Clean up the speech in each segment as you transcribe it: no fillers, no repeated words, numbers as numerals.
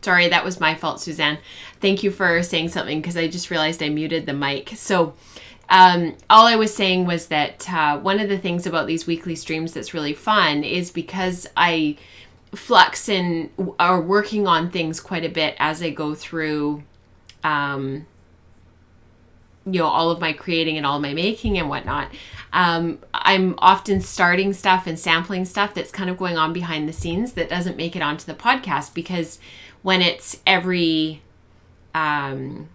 Sorry, that was my fault, Suzanne. Thank you for saying something because I just realized I muted the mic. So all I was saying was that one of the things about these weekly streams that's really fun is because I flux and are working on things quite a bit as I go through, all of my creating and all of my making and whatnot. I'm often starting stuff and sampling stuff that's kind of going on behind the scenes that doesn't make it onto the podcast, because when it's every 2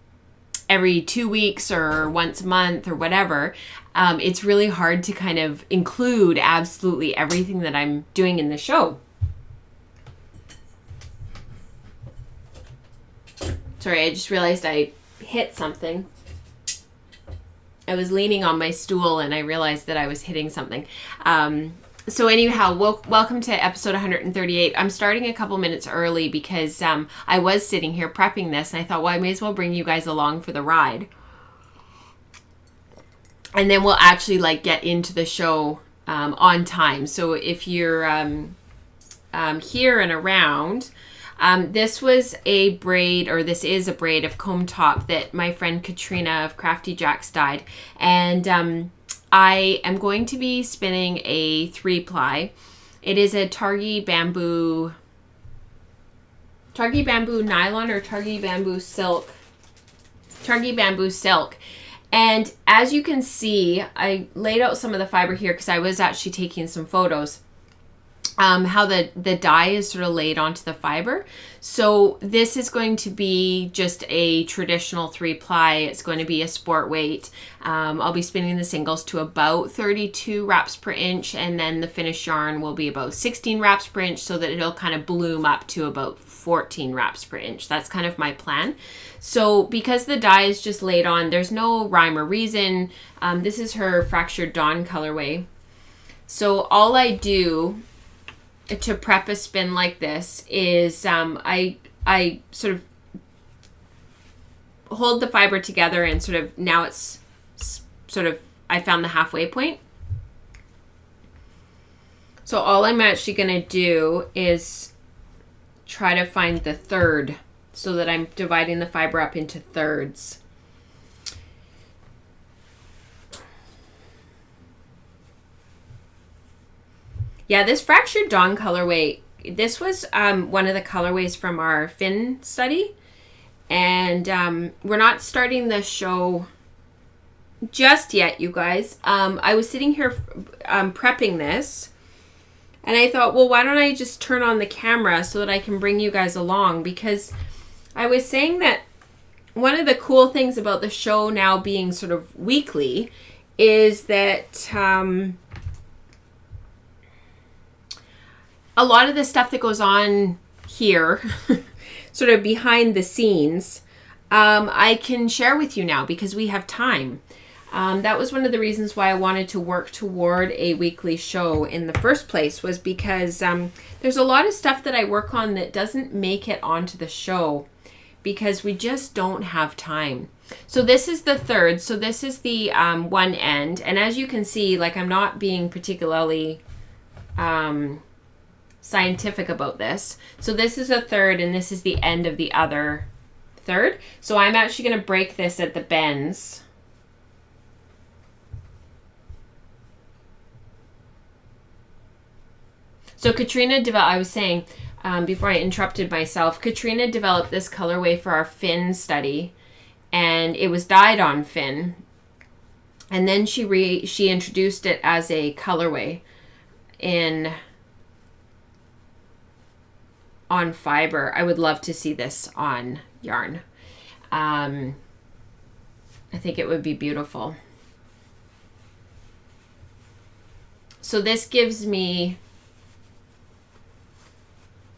weeks or once a month or whatever, it's really hard to kind of include absolutely everything that I'm doing in the show. Sorry, I just realized I hit something. I was leaning on my stool and I realized that I was hitting something. So anyhow, welcome to episode 138. I'm starting a couple minutes early because I was sitting here prepping this and I thought, well, I may as well bring you guys along for the ride. And then we'll actually get into the show on time. So if you're here and around, this is a braid of comb top that my friend Katrina of Crafty Jacks dyed. And I am going to be spinning a 3-ply. It is a Targhee bamboo nylon or Targhee bamboo silk. Targhee bamboo silk. And as you can see, I laid out some of the fiber here because I was actually taking some photos. How the dye is sort of laid onto the fiber. So this is going to be just a traditional 3-ply. It's going to be a sport weight. I'll be spinning the singles to about 32 wraps per inch, and then the finished yarn will be about 16 wraps per inch, so that it'll kind of bloom up to about 14 wraps per inch. That's kind of my plan. So because the dye is just laid on, there's no rhyme or reason. This is her Fractured Dawn colorway. So all I do to prep a spin like this is I sort of hold the fiber together and sort of, now it's sort of, I found the halfway point. So all I'm actually going to do is try to find the third, so that I'm dividing the fiber up into thirds. Yeah, this Fractured Dawn colorway, this was one of the colorways from our fin study. And we're not starting the show just yet, you guys. I was sitting here prepping this, and I thought, well, why don't I just turn on the camera so that I can bring you guys along? Because I was saying that one of the cool things about the show now being sort of weekly is that a lot of the stuff that goes on here, sort of behind the scenes, I can share with you now because we have time. That was one of the reasons why I wanted to work toward a weekly show in the first place, was because there's a lot of stuff that I work on that doesn't make it onto the show because we just don't have time. So this is the third. So this is the one end. And as you can see, I'm not being particularly scientific about this. So this is a third and this is the end of the other third. So I'm actually going to break this at the bends. So Katrina I was saying before I interrupted myself, Katrina developed this colorway for our fin study, and it was dyed on fin. And then she introduced it as a colorway on fiber. I would love to see this on yarn. I think it would be beautiful. So this gives me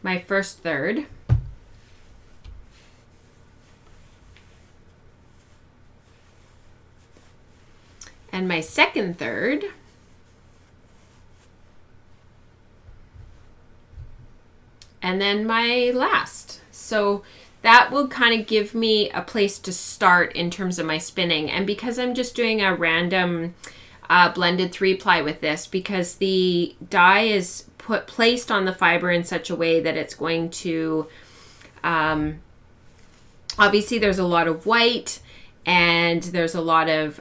my first third. And my second third. And then my last. So that will kind of give me a place to start in terms of my spinning. And because I'm just doing a random blended 3-ply with this, because the dye is placed on the fiber in such a way that it's going to Obviously there's a lot of white, and there's a lot of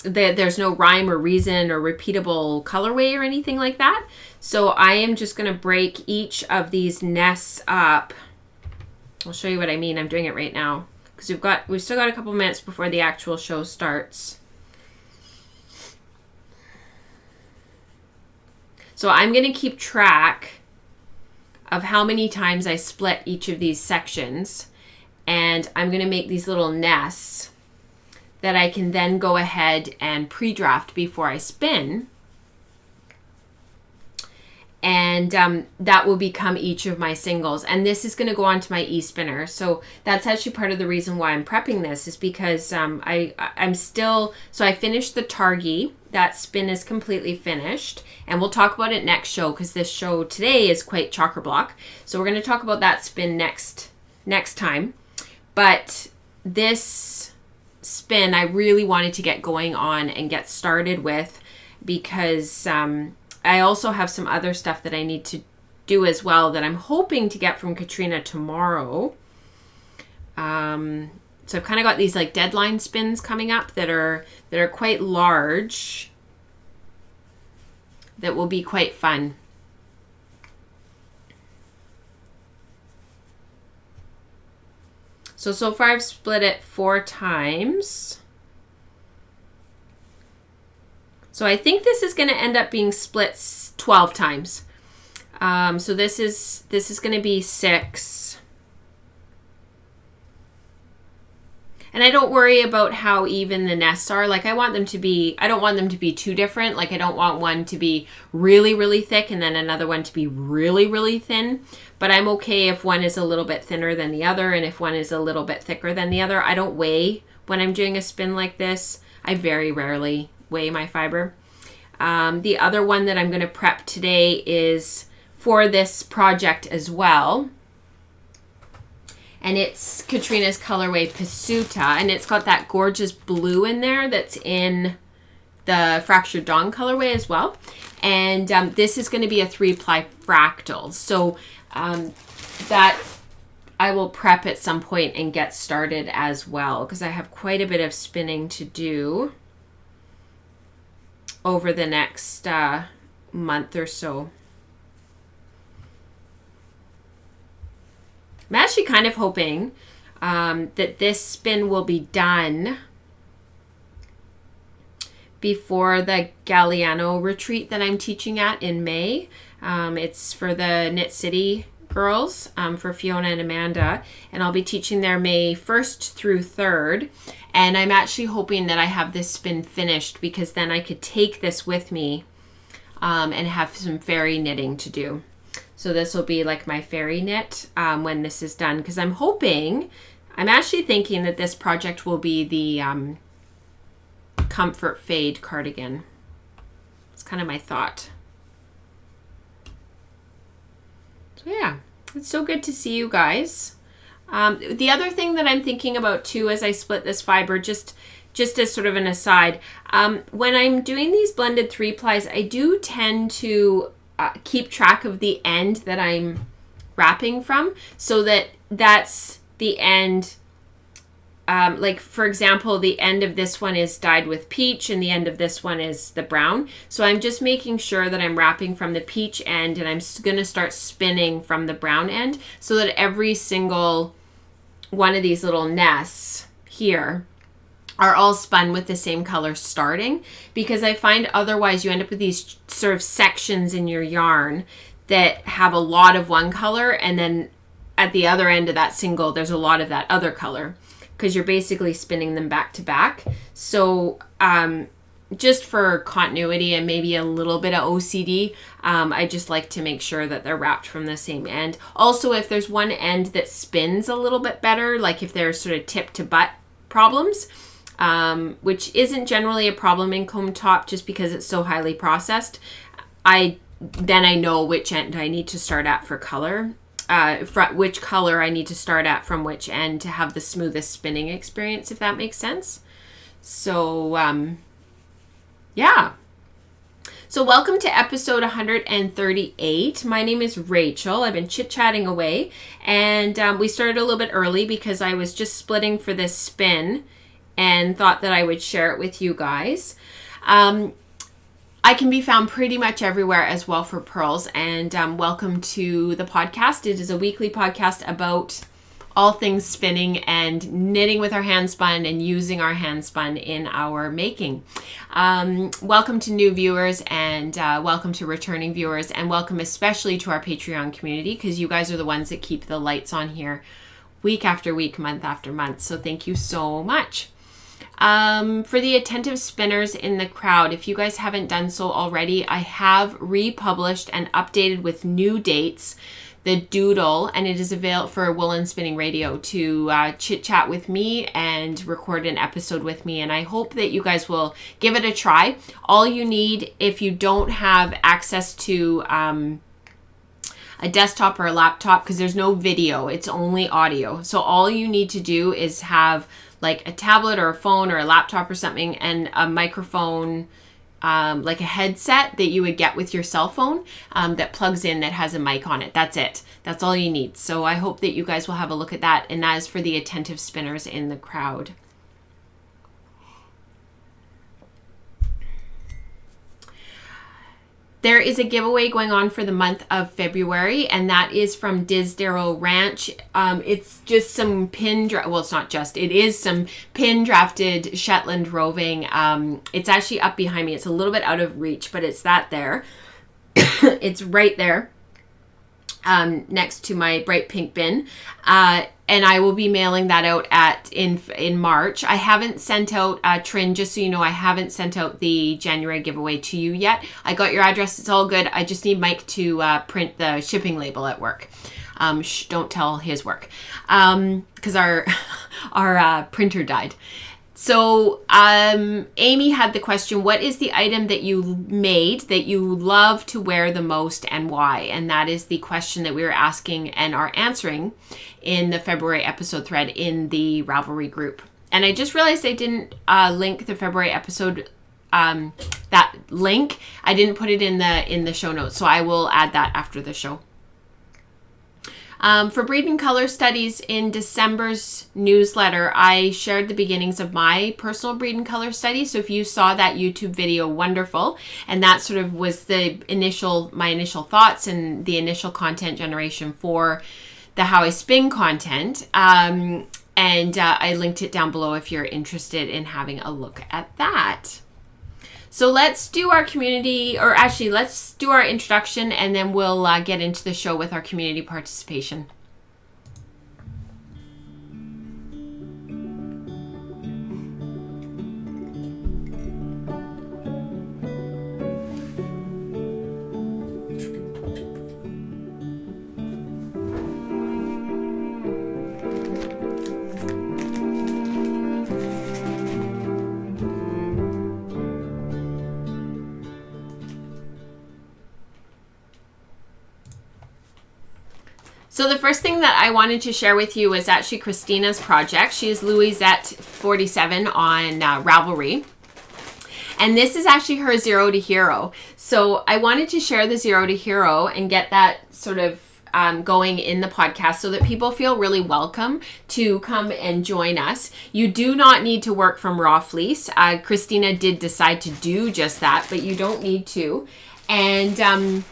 there's no rhyme or reason or repeatable colorway or anything like that. So I am just going to break each of these nests up. I'll show you what I mean. I'm doing it right now because we've still got a couple minutes before the actual show starts. So I'm going to keep track of how many times I split each of these sections, and I'm going to make these little nests that I can then go ahead and pre-draft before I spin. And that will become each of my singles. And this is going to go onto my e-spinner. So that's actually part of the reason why I'm prepping this, is because I'm still, so I finished the Targi. That spin is completely finished. And we'll talk about it next show, because this show today is quite chock-a-block. So we're going to talk about that spin next time. But this spin I really wanted to get going on and get started with, because I also have some other stuff that I need to do as well that I'm hoping to get from Katrina tomorrow. So I've kind of got these like deadline spins coming up that are quite large, that will be quite fun. So far I've split it 4 times. So I think this is going to end up being split 12 times. So this is going to be 6. And I don't worry about how even the nests are. Like I don't want them to be too different. Like I don't want one to be really, really thick and then another one to be really, really thin. But I'm okay if one is a little bit thinner than the other, and if one is a little bit thicker than the other. I don't weigh when I'm doing a spin like this. I very rarely weigh my fiber. The other one that I'm going to prep today is for this project as well. And it's Katrina's colorway Pisuta, and it's got that gorgeous blue in there that's in the Fractured Dawn colorway as well. And this is going to be a 3-ply fractal. So that I will prep at some point and get started as well, because I have quite a bit of spinning to do over the next month or so. I'm actually kind of hoping that this spin will be done before the Galliano retreat that I'm teaching at in May. It's for the Knit City girls, for Fiona and Amanda, and I'll be teaching there May 1st through 3rd. And I'm actually hoping that I have this spin finished, because then I could take this with me and have some fairy knitting to do. So this will be like my fairy knit when this is done, because I'm actually thinking that this project will be the Comfort Fade cardigan. It's kind of my thought. So yeah, it's so good to see you guys. The other thing that I'm thinking about too as I split this fiber, just as sort of an aside, when I'm doing these blended 3-plies, I do tend to keep track of the end that I'm wrapping from, so that's the end. Like for example, the end of this one is dyed with peach and the end of this one is the brown. So I'm just making sure that I'm wrapping from the peach end, and I'm going to start spinning from the brown end, so that every single one of these little nests here are all spun with the same color starting, because I find otherwise you end up with these sort of sections in your yarn that have a lot of one color, and then at the other end of that single there's a lot of that other color, because you're basically spinning them back to back. So just for continuity and maybe a little bit of OCD, I just like to make sure that they're wrapped from the same end. Also, if there's one end that spins a little bit better, like if there's sort of tip to butt problems, which isn't generally a problem in comb top just because it's so highly processed, then I know which end I need to start at for color. Which color I need to start at from which end to have the smoothest spinning experience, if that makes sense. So yeah, So welcome to episode 138. My name is Rachel. I've been chit-chatting away, and we started a little bit early because I was just splitting for this spin and thought that I would share it with you guys. I can be found pretty much everywhere as well for pearls, and welcome to the podcast. It is a weekly podcast about all things spinning and knitting with our hand spun and using our hand spun in our making. Welcome to new viewers, and welcome to returning viewers, and welcome especially to our Patreon community, because you guys are the ones that keep the lights on here week after week, month after month. So thank you so much. For the attentive spinners in the crowd, if you guys haven't done so already, I have republished and updated with new dates the doodle, and it is available for Woolen Spinning Radio to chit chat with me and record an episode with me, and I hope that you guys will give it a try. All you need, if you don't have access to a desktop or a laptop, because there's no video, it's only audio, so all you need to do is have like a tablet or a phone or a laptop or something, and a microphone, like a headset that you would get with your cell phone, that plugs in, that has a mic on it. That's it. That's all you need. So I hope that you guys will have a look at that. And that is for the attentive spinners in the crowd. There is a giveaway going on for the month of February, and that is from Disdarrow Ranch. It's just some it is some pin drafted Shetland roving. It's actually up behind me. It's a little bit out of reach, but it's that there. It's right there, next to my bright pink bin. And I will be mailing that out in March. I haven't sent out, Trin, just so you know, I haven't sent out the January giveaway to you yet. I got your address. It's all good. I just need Mike to print the shipping label at work. Don't tell his work, because our printer died. So Amy had the question, what is the item that you made that you love to wear the most and why? And that is the question that we were asking and are answering in the February episode thread in the Ravelry group. And I just realized I didn't link the February episode, that link. I didn't put it in the show notes, so I will add that after the show. For Breed and Color Studies, in December's newsletter, I shared the beginnings of my personal breed and color study. So if you saw that YouTube video, wonderful. And that sort of was my initial thoughts and the initial content generation for the How I Spin content. And I linked it down below if you're interested in having a look at that. So let's do our community, or actually let's do our introduction, and then we'll get into the show with our community participation. So the first thing that I wanted to share with you is actually Christina's project. She is Louisette47 on Ravelry. And this is actually her Zero to Hero. So I wanted to share the Zero to Hero and get that sort of going in the podcast so that people feel really welcome to come and join us. You do not need to work from raw fleece. Christina did decide to do just that, but you don't need to. And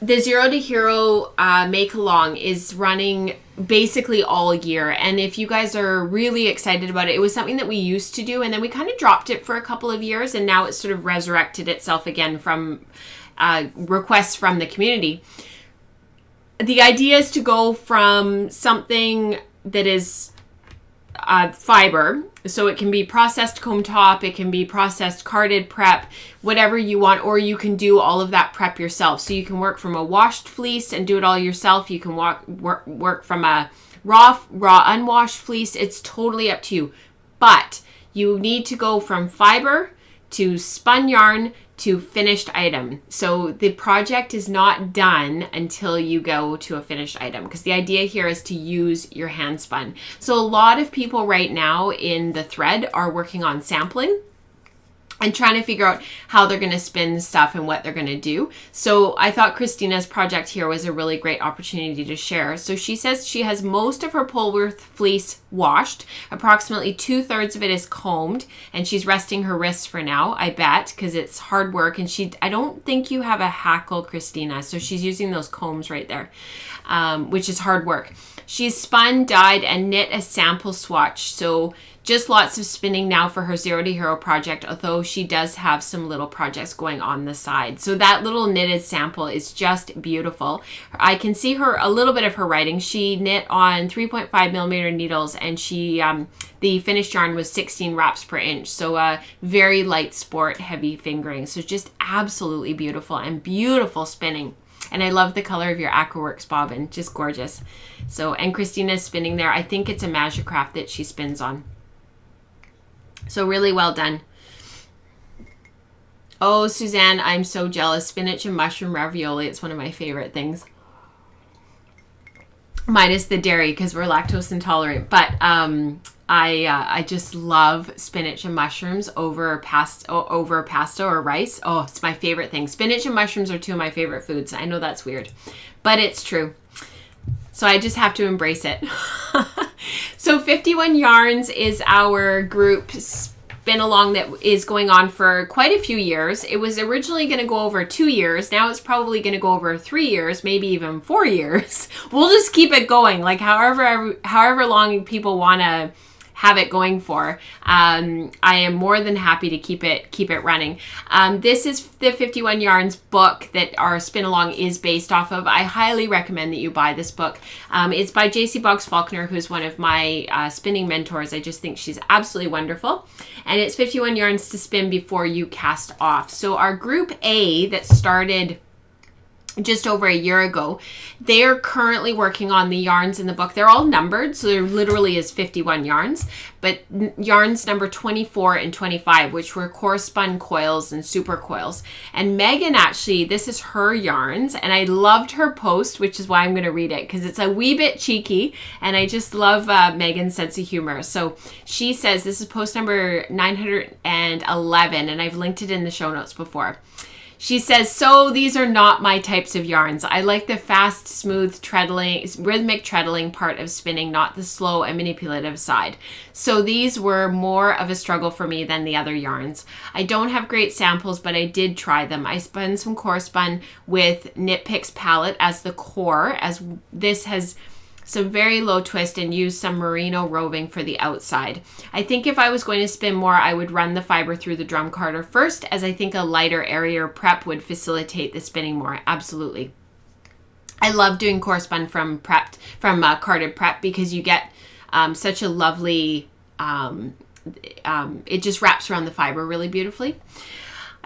the Zero to Hero make-along is running basically all year. And if you guys are really excited about it, it was something that we used to do, and then we kind of dropped it for a couple of years, and now it's sort of resurrected itself again from requests from the community. The idea is to go from something that is fiber, so it can be processed comb top, it can be processed carded prep, whatever you want, or you can do all of that prep yourself. So you can work from a washed fleece and do it all yourself. You can work from a raw unwashed fleece. It's totally up to you, but you need to go from fiber to spun yarn to finished item. So the project is not done until you go to a finished item, because the idea here is to use your hand spun. So a lot of people right now in the thread are working on sampling. and trying to figure out how they're going to spin stuff and what they're going to do. So I thought Christina's project here was a really great opportunity to share. So she says she has most of her pullover fleece washed. Approximately 2/3 of it is combed, and she's resting her wrists for now, I bet, because it's hard work. And I don't think you have a hackle, Christina. So she's using those combs right there, which is hard work. She's spun, dyed, and knit a sample swatch. So just lots of spinning now for her Zero to Hero project, although she does have some little projects going on the side. So that little knitted sample is just beautiful. I can see a little bit of her writing. She knit on 3.5mm needles, and the finished yarn was 16 wraps per inch. So a very light sport, heavy fingering. So just absolutely beautiful and beautiful spinning. And I love the color of your Aquaworks bobbin, just gorgeous. So, and Christina's spinning there. I think it's a Magic that she spins on. So really well done. Oh, Suzanne, I'm so jealous. Spinach and mushroom ravioli. It's one of my favorite things. Minus the dairy because we're lactose intolerant. But I just love spinach and mushrooms over pasta or rice. Oh, it's my favorite thing. Spinach and mushrooms are two of my favorite foods. I know that's weird, but it's true. So I just have to embrace it. So 51 Yarns is our group spin along that is going on for quite a few years. It was originally going to go over 2 years. Now it's probably going to go over 3 years, maybe even 4 years. We'll just keep it going, like however long people want to have it going for. I am more than happy to keep it running. This is the 51 Yarns book that our spin along is based off of. I highly recommend that you buy this book. It's by JC Boggs Faulkner, who's one of my spinning mentors. I just think she's absolutely wonderful. And it's 51 yarns to spin before you cast off. So our group A that started just over a year ago, they are currently working on the yarns in the book. They're all numbered, so there literally is 51 yarns, but yarns number 24 and 25, which were core spun coils and super coils. And Megan, actually, this is her yarns, and I loved her post, which is why I'm going to read it, because it's a wee bit cheeky, and I just love Megan's sense of humor. So she says, this is post number 911, and I've linked it in the show notes before. She says, so these are not my types of yarns. I like the fast, smooth, rhythmic treadling part of spinning, not the slow and manipulative side. So these were more of a struggle for me than the other yarns. I don't have great samples, but I did try them. I spun some core spun with Knit Picks palette as the core, as this has some very low twist, and use some merino roving for the outside. I think if I was going to spin more, I would run the fiber through the drum carder first, as I think a lighter, airier prep would facilitate the spinning more. Absolutely. I love doing core spun from carded prep because you get such a lovely, it just wraps around the fiber really beautifully.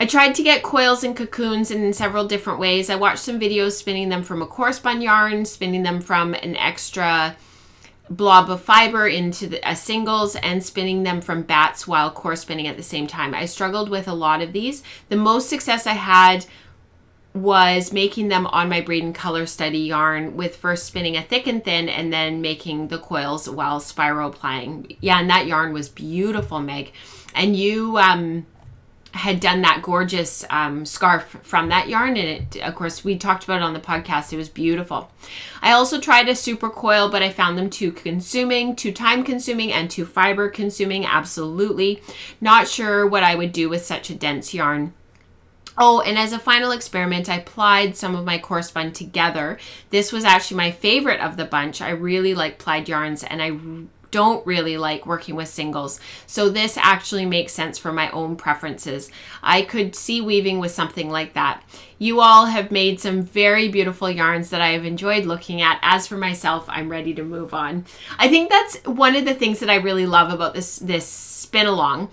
I tried to get coils and cocoons in several different ways. I watched some videos spinning them from a core spun yarn, spinning them from an extra blob of fiber into a singles, and spinning them from bats while core spinning at the same time. I struggled with a lot of these. The most success I had was making them on my Breed and Color Study yarn, with first spinning a thick and thin and then making the coils while spiral applying. Yeah, and that yarn was beautiful, Meg. And you had done that gorgeous scarf from that yarn, and it, of course, we talked about it on the podcast. It was beautiful. I also tried a super coil, but I found them too time consuming, and too fiber consuming. Absolutely not sure what I would do with such a dense yarn. Oh, and as a final experiment, I plied some of my core spun together. This was actually my favorite of the bunch. I really like plied yarns, and I don't really like working with singles. So this actually makes sense for my own preferences. I could see weaving with something like that. You all have made some very beautiful yarns that I have enjoyed looking at. As for myself, I'm ready to move on. I think that's one of the things that I really love about this spin along.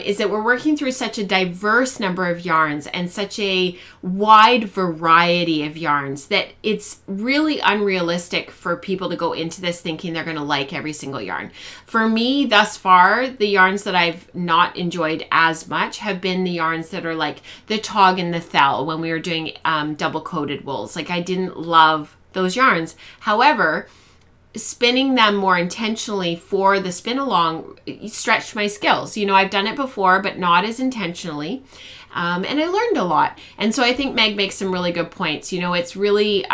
Is that we're working through such a diverse number of yarns and such a wide variety of yarns that it's really unrealistic for people to go into this thinking they're going to like every single yarn. For me, thus far, the yarns that I've not enjoyed as much have been the yarns that are like the Tog and the Thel when we were doing double coated wools. Like, I didn't love those yarns. However, spinning them more intentionally for the spin along stretched my skills. You know, I've done it before, but not as intentionally. And I learned a lot. And so I think Meg makes some really good points. You know, it's really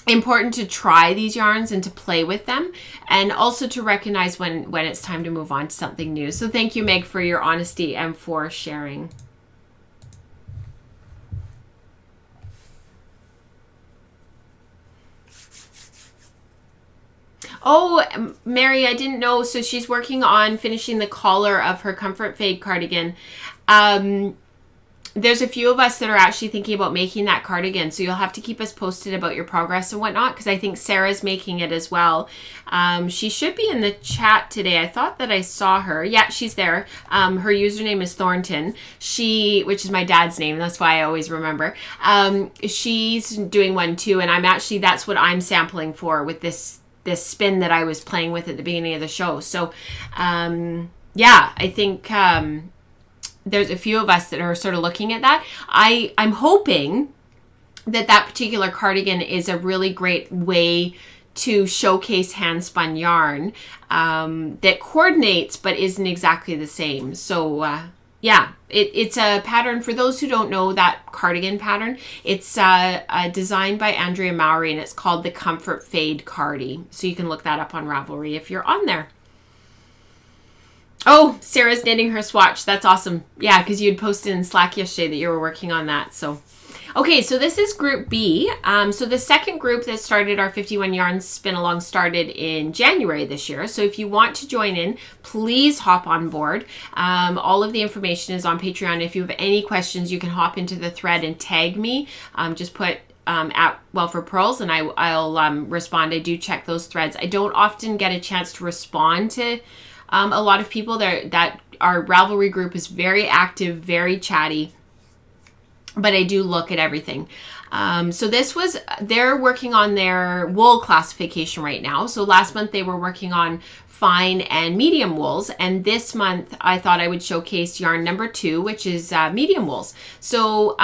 important to try these yarns and to play with them, and also to recognize when it's time to move on to something new. So thank you, Meg, for your honesty and for sharing. Oh, Mary, I didn't know. So she's working on finishing the collar of her Comfort Fade cardigan. There's a few of us that are actually thinking about making that cardigan. So you'll have to keep us posted about your progress and whatnot, because I think Sarah's making it as well. She should be in the chat today. I thought that I saw her. Yeah, she's there. Her username is Thornton. Which is my dad's name. That's why I always remember. She's doing one too. And that's what I'm sampling for with this spin that I was playing with at the beginning of the show. So, yeah, I think there's a few of us that are sort of looking at that. I'm hoping that particular cardigan is a really great way to showcase hand spun yarn that coordinates but isn't exactly the same. So, yeah, it's a pattern. For those who don't know that cardigan pattern, it's designed by Andrea Mowry, and it's called the Comfort Fade Cardi. So you can look that up on Ravelry if you're on there. Oh, Sarah's knitting her swatch. That's awesome. Yeah, because you had posted in Slack yesterday that you were working on that. So, okay, so this is Group B. So the second group that started our 51 Yarns Spin Along started in January this year. So if you want to join in, please hop on board. All of the information is on Patreon. If you have any questions, you can hop into the thread and tag me. Just put at Well for Pearls, and I'll respond. I do check those threads. I don't often get a chance to respond to a lot of people that our Ravelry group is very active, very chatty, but I do look at everything. So they're working on their wool classification right now. So last month they were working on fine and medium wools, and this month I thought I would showcase yarn number 2, which is medium wools. So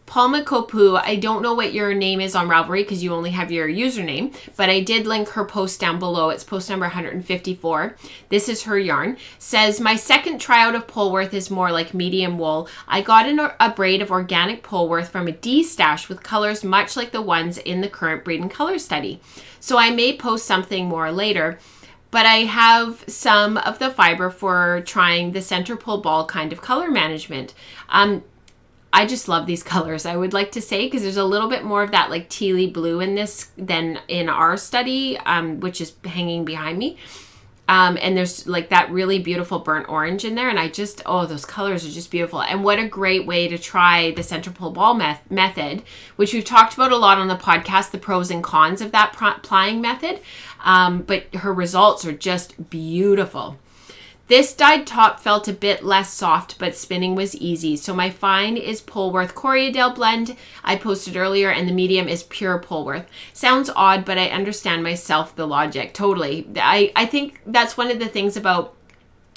Palma Kopu, I don't know what your name is on Ravelry because you only have your username, but I did link her post down below. It's post number 154. This is her yarn. Says, my second tryout of Polworth is more like medium wool. I got a braid of organic Polworth from a D stash with colors much like the ones in the current breed and color study. So I may post something more later, but I have some of the fiber for trying the center pull ball kind of color management. I just love these colors, I would like to say, because there's a little bit more of that like tealy blue in this than in our study, which is hanging behind me. And there's like that really beautiful burnt orange in there. And those colors are just beautiful. And what a great way to try the center pull ball method, which we've talked about a lot on the podcast, the pros and cons of that plying method. But her results are just beautiful. This dyed top felt a bit less soft, but spinning was easy. So my fine is Polworth Corriedale blend I posted earlier, and the medium is pure Polworth. Sounds odd, but I understand myself the logic. Totally. I think that's one of the things about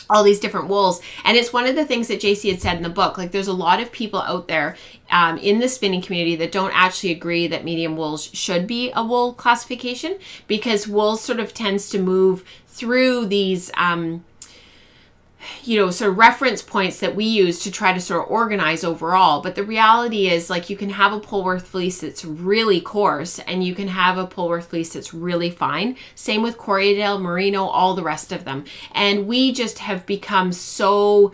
all these different wools. And it's one of the things that JC had said in the book. Like, there's a lot of people out there in the spinning community that don't actually agree that medium wools should be a wool classification, because wool sort of tends to move through these sort of reference points that we use to try to sort of organize overall. But the reality is, like, you can have a Polworth fleece that's really coarse, and you can have a Polworth fleece that's really fine. Same with Corriedale, Merino, all the rest of them. And we just have become so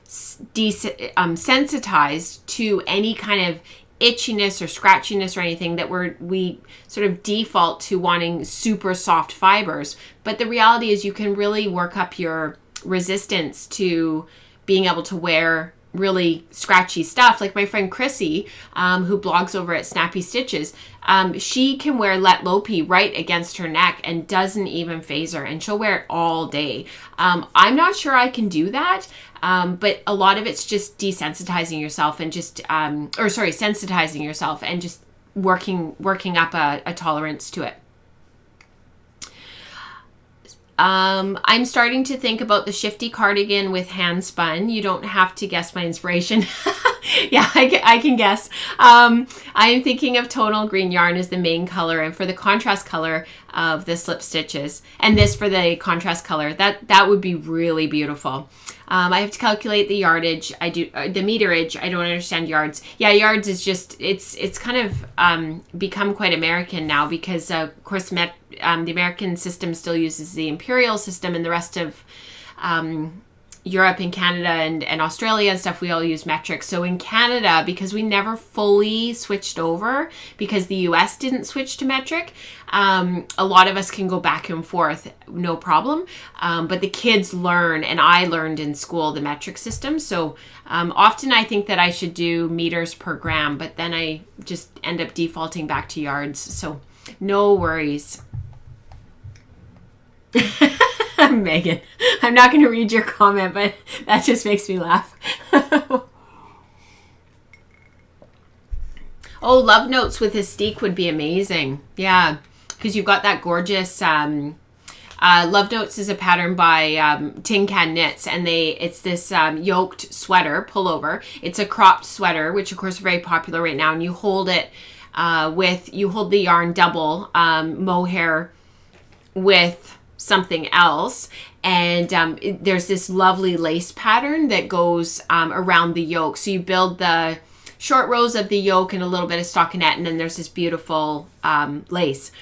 desensitized to any kind of itchiness or scratchiness or anything that we sort of default to wanting super soft fibers. But the reality is, you can really work up your resistance to being able to wear really scratchy stuff. Like my friend Chrissy, who blogs over at Snappy Stitches, she can wear Let Lopi right against her neck and doesn't even phase her, and she'll wear it all day. I'm not sure I can do that, but a lot of it's just desensitizing yourself and just sensitizing yourself and just working up a tolerance to it. I'm starting to think about the Shifty cardigan with hand spun. You don't have to guess my inspiration. Yeah, I can guess. I am thinking of tonal green yarn as the main color, and for the contrast color of the slip stitches, and this for the contrast color, that would be really beautiful. I have to calculate the yardage. I do the meterage. I don't understand yards. Yeah, yards is just it's kind of become quite American now because of course the American system still uses the imperial system, and the rest of Europe and Canada and Australia and stuff, we all use metric. So in Canada, because we never fully switched over, because the US didn't switch to metric, a lot of us can go back and forth, no problem. But the kids learn, and I learned in school, the metric system. So often I think that I should do meters per gram, but then I just end up defaulting back to yards. So no worries. Megan, I'm not going to read your comment, but that just makes me laugh. Oh, love notes with a steek would be amazing. Yeah, because you've got that gorgeous love notes is a pattern by Tin Can Knits, and it's this yoked sweater pullover. It's a cropped sweater, which of course is very popular right now, and you hold it you hold the yarn double mohair with something else, and there's this lovely lace pattern that goes around the yoke. So you build the short rows of the yoke and a little bit of stockinette, and then there's this beautiful lace.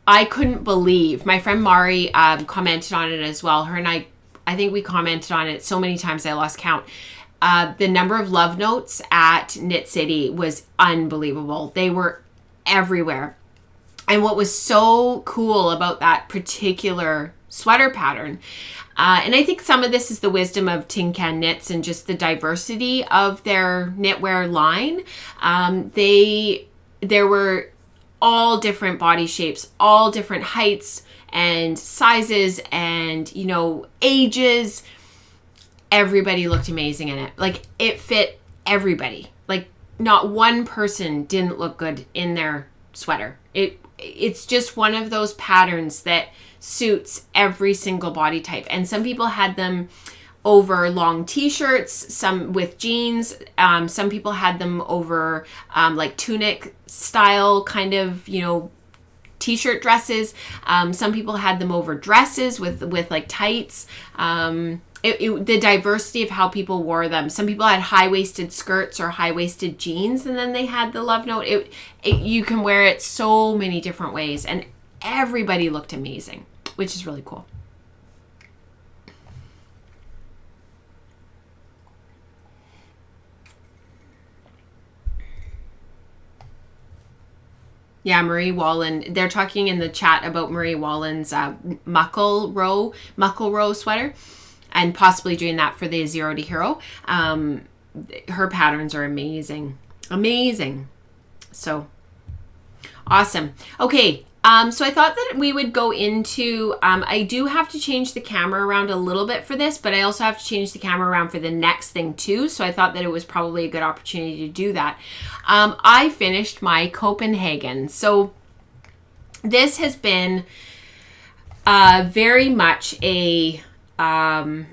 I couldn't believe, my friend Mari commented on it as well. Her and I think we commented on it so many times I lost count. The number of love notes at Knit City was unbelievable. They were everywhere. And what was so cool about that particular sweater pattern, and I think some of this is the wisdom of Tin Can Knits and just the diversity of their knitwear line. There were all different body shapes, all different heights and sizes and, ages. Everybody looked amazing in it. Like, it fit everybody. Like, not one person didn't look good in their sweater. It's just one of those patterns that suits every single body type. And some people had them over long t-shirts, some with jeans. Some people had them over like tunic style kind of, t-shirt dresses. Some people had them over dresses with like tights. The diversity of how people wore them. Some people had high-waisted skirts or high-waisted jeans, and then they had the love note. You can wear it so many different ways, and everybody looked amazing, which is really cool. Yeah, Marie Wallen. They're talking in the chat about Marie Wallen's muckle row sweater, and possibly doing that for the Zero to Hero. Her patterns are amazing. Amazing. So, awesome. Okay, so I thought that we would go into, I do have to change the camera around a little bit for this, but I also have to change the camera around for the next thing too. So I thought that it was probably a good opportunity to do that. I finished my Copenhagen. So this has been very much a, I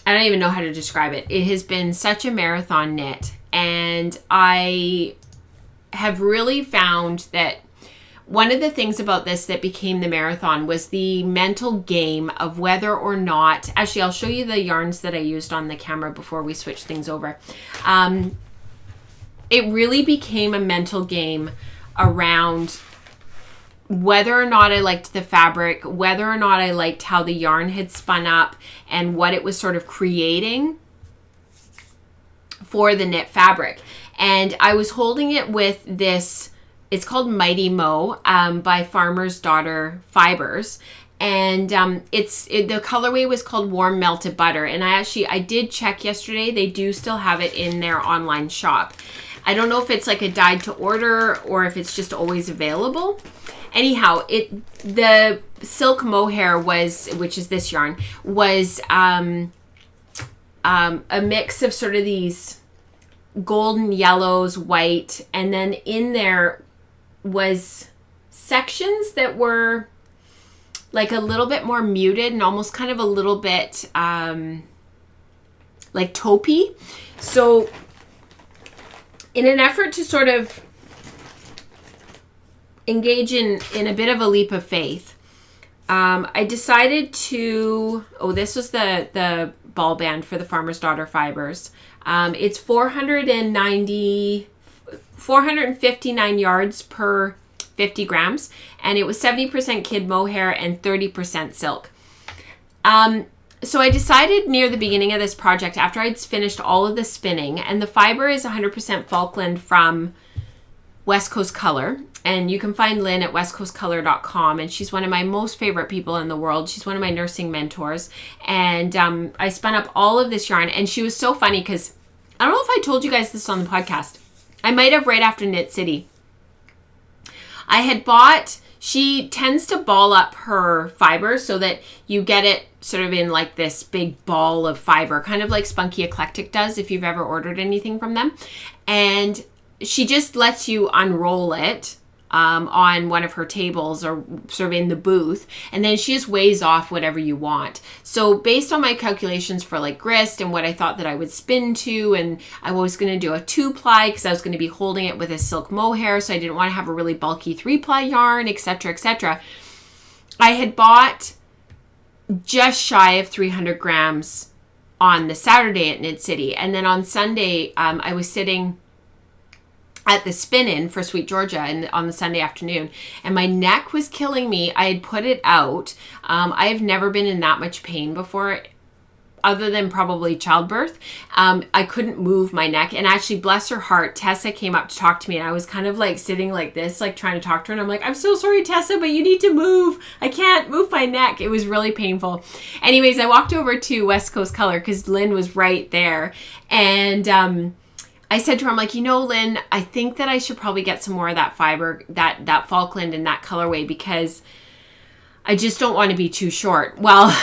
don't even know how to describe it. It has been such a marathon knit, and I have really found that one of the things about this that became the marathon was the mental game of whether or not, actually I'll show you the yarns that I used on the camera before we switch things over. It really became a mental game around whether or not I liked the fabric, whether or not I liked how the yarn had spun up and what it was sort of creating for the knit fabric. And I was holding it with this, it's called Mighty Mo by Farmer's Daughter Fibers. And the colorway was called Warm Melted Butter. And I did check yesterday. They do still have it in their online shop. I don't know if it's like a dyed to order or if it's just always available. Anyhow, the silk mohair which is this yarn, was a mix of sort of these golden yellows, white, and then in there was sections that were like a little bit more muted and almost kind of a little bit like taupey. So in an effort to sort of engage in a bit of a leap of faith, I decided to, this was the ball band for the Farmer's Daughter fibers. It's 459 yards per 50 grams, and it was 70% kid mohair and 30% silk. So I decided near the beginning of this project, after I'd finished all of the spinning, and the fiber is 100% Falkland from West Coast Color, and you can find Lynn at westcoastcolor.com, and she's one of my most favorite people in the world. She's one of my nursing mentors, and I spun up all of this yarn, and she was so funny because I don't know if I told you guys this on the podcast. I might have right after Knit City. She tends to ball up her fiber so that you get it sort of in like this big ball of fiber, kind of like Spunky Eclectic does if you've ever ordered anything from them. And she just lets you unroll it on one of her tables or sort of in the booth, and then she just weighs off whatever you want. So based on my calculations for like grist and what I thought that I would spin to, and I was going to do a 2-ply because I was going to be holding it with a silk mohair, so I didn't want to have a really bulky 3-ply yarn, etc., etc. I had bought just shy of 300 grams on the Saturday at Knit City, and then on Sunday I was sitting at the spin-in for Sweet Georgia and on the Sunday afternoon, and my neck was killing me. I had put it out. I have never been in that much pain before, other than probably childbirth. I couldn't move my neck, and actually, bless her heart, Tessa came up to talk to me, and I was kind of like sitting like this, like trying to talk to her, and I'm like, I'm so sorry, Tessa, but you need to move. I can't move my neck. It was really painful. Anyways, I walked over to West Coast Color because Lynn was right there, and I said to her, I'm like, Lynn, I think that I should probably get some more of that fiber, that Falkland and that colorway, because I just don't want to be too short. Well,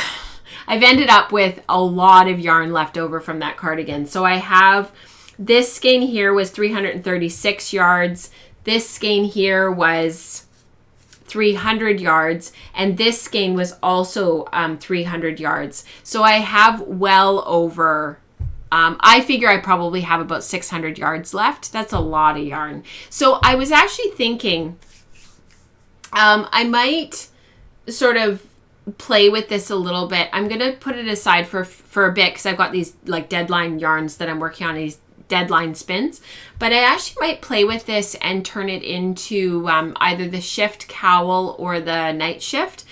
I've ended up with a lot of yarn left over from that cardigan. So I have, this skein here was 336 yards. This skein here was 300 yards. And this skein was also 300 yards. So I have well over... I figure I probably have about 600 yards left. That's a lot of yarn. So I was actually thinking I might sort of play with this a little bit. I'm going to put it aside for a bit because I've got these like deadline yarns that I'm working on, these deadline spins. But I actually might play with this and turn it into either the shift cowl or the night shift.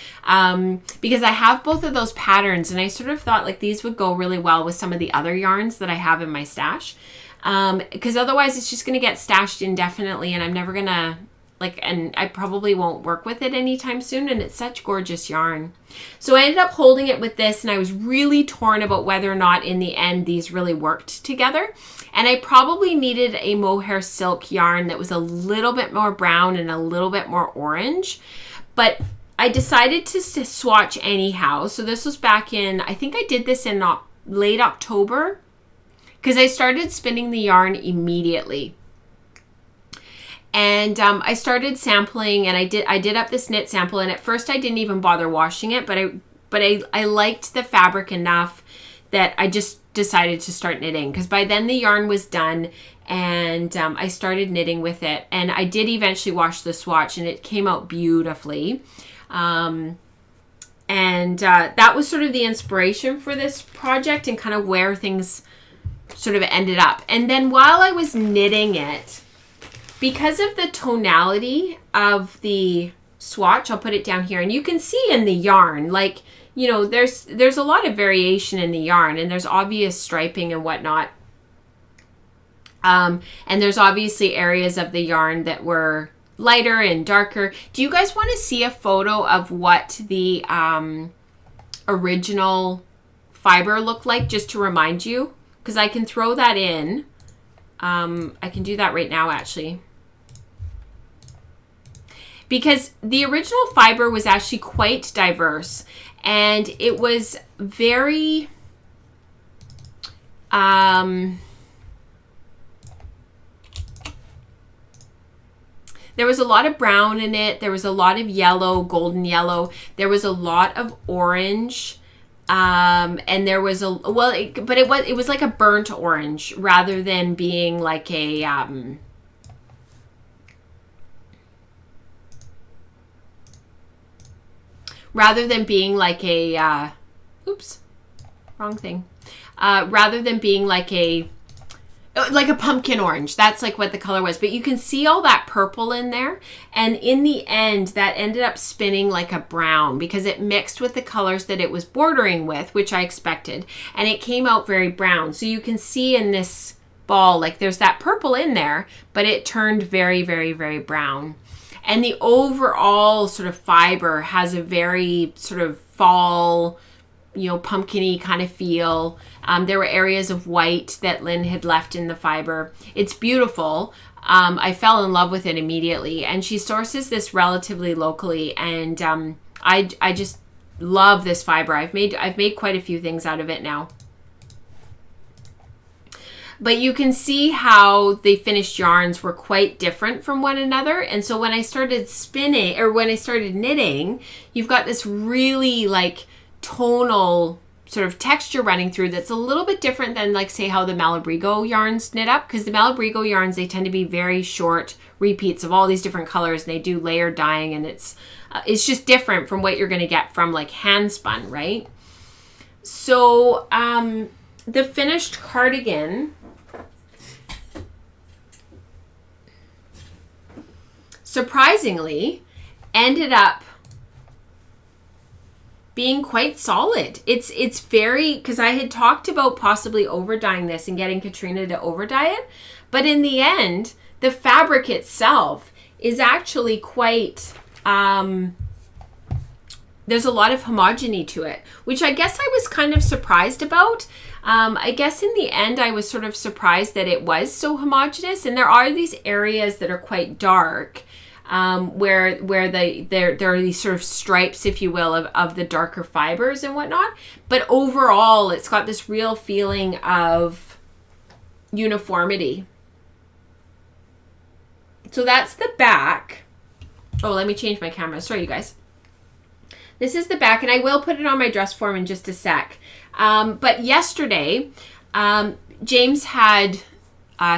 Because I have both of those patterns, and I sort of thought like these would go really well with some of the other yarns that I have in my stash. Because otherwise it's just going to get stashed indefinitely, and I'm never going to and I probably won't work with it anytime soon, and it's such gorgeous yarn. So I ended up holding it with this, and I was really torn about whether or not in the end these really worked together. And I probably needed a mohair silk yarn that was a little bit more brown and a little bit more orange, but I decided to swatch anyhow. So this was back in, I think I did this in late October, because I started spinning the yarn immediately. And I started sampling, and I did up this knit sample, and at first I didn't even bother washing it, but I liked the fabric enough that I just decided to start knitting, because by then the yarn was done, and I started knitting with it. And I did eventually wash the swatch, and it came out beautifully. That was sort of the inspiration for this project and kind of where things sort of ended up. And then while I was knitting it, because of the tonality of the swatch, I'll put it down here, and you can see in the yarn, like, there's a lot of variation in the yarn, and there's obvious striping and whatnot. And there's obviously areas of the yarn that were lighter and darker. Do you guys want to see a photo of what the original fiber looked like, just to remind you? Because I can throw that in. I can do that right now, actually. Because the original fiber was actually quite diverse, and it was very there was a lot of brown in it, there was a lot of yellow, golden yellow, there was a lot of orange, And there was it was like a burnt orange rather than being like a, oops, wrong thing. Rather than being like a pumpkin orange. That's like what the color was. But you can see all that purple in there. And in the end, that ended up spinning like a brown because it mixed with the colors that it was bordering with, which I expected. And it came out very brown. So you can see in this ball, like there's that purple in there, but it turned very, very, very brown. And the overall sort of fiber has a very sort of fall, pumpkin-y kind of feel. There were areas of white that Lynn had left in the fiber. It's beautiful. I fell in love with it immediately. And she sources this relatively locally. And I just love this fiber. I've made quite a few things out of it now. But you can see how the finished yarns were quite different from one another. And so when I started knitting, you've got this really like tonal sort of texture running through that's a little bit different than like say how the Malabrigo yarns knit up, because the Malabrigo yarns, they tend to be very short repeats of all these different colors, and they do layer dyeing, and it's just different from what you're going to get from like hand spun, right? So the finished cardigan, surprisingly, ended up being quite solid. It's very, because I had talked about possibly over dyeing this and getting Katrina to over dye it, but in the end, the fabric itself is actually quite, there's a lot of homogeny to it, which I guess I was kind of surprised about. I guess in the end, I was sort of surprised that it was so homogeneous, and there are these areas that are quite dark, where there are these sort of stripes, if you will, of the darker fibers and whatnot. But overall, it's got this real feeling of uniformity. So that's the back. Oh, let me change my camera. Sorry, you guys. This is the back, and I will put it on my dress form in just a sec. But yesterday, James had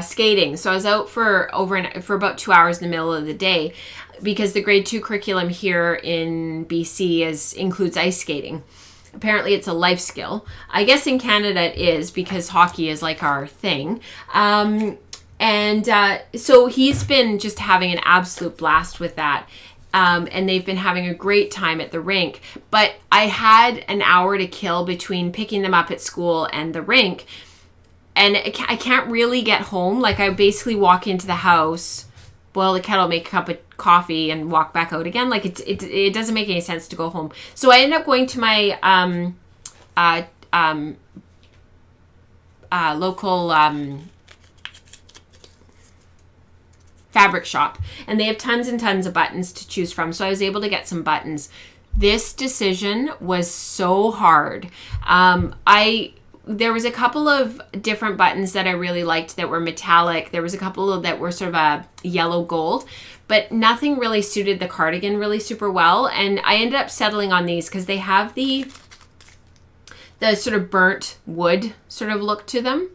skating. So I was out for about 2 hours in the middle of the day, because the grade 2 curriculum here in BC includes ice skating. Apparently it's a life skill. I guess in Canada it is, because hockey is like our thing. So he's been just having an absolute blast with that. And they've been having a great time at the rink. But I had an hour to kill between picking them up at school and the rink. And I can't really get home. Like, I basically walk into the house, boil the kettle, make a cup of coffee, and walk back out again. Like, it doesn't make any sense to go home. So I ended up going to my local fabric shop, and they have tons and tons of buttons to choose from. So I was able to get some buttons. This decision was so hard. There was a couple of different buttons that I really liked that were metallic. There was a couple that were sort of a yellow gold, but nothing really suited the cardigan really super well. And I ended up settling on these because they have the sort of burnt wood sort of look to them,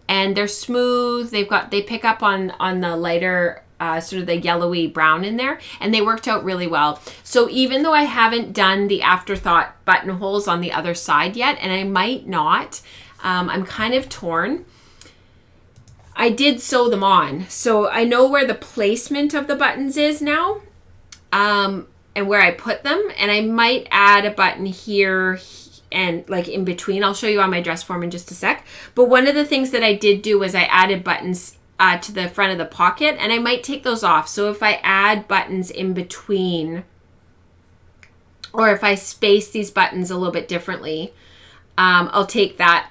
and they're smooth. They pick up on the lighter sort of the yellowy brown in there, and they worked out really well. So even though I haven't done the afterthought buttonholes on the other side yet, and I might not, I'm kind of torn. I did sew them on, so I know where the placement of the buttons is now, and where I put them, and I might add a button here and like in between. I'll show you on my dress form in just a sec. But one of the things that I did do was I added buttons to the front of the pocket, and I might take those off. So if I add buttons in between, or if I space these buttons a little bit differently, I'll take that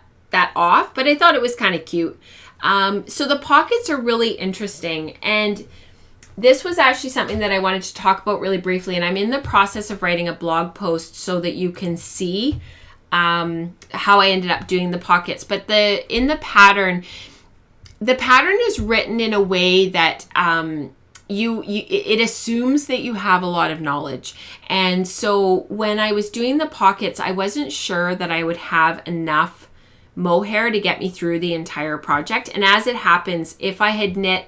off. But I thought it was kind of cute. So the pockets are really interesting, and this was actually something that I wanted to talk about really briefly, and I'm in the process of writing a blog post so that you can see how I ended up doing the pockets. But the pattern is written in a way that it assumes that you have a lot of knowledge. And so when I was doing the pockets, I wasn't sure that I would have enough mohair to get me through the entire project. And as it happens, if I had knit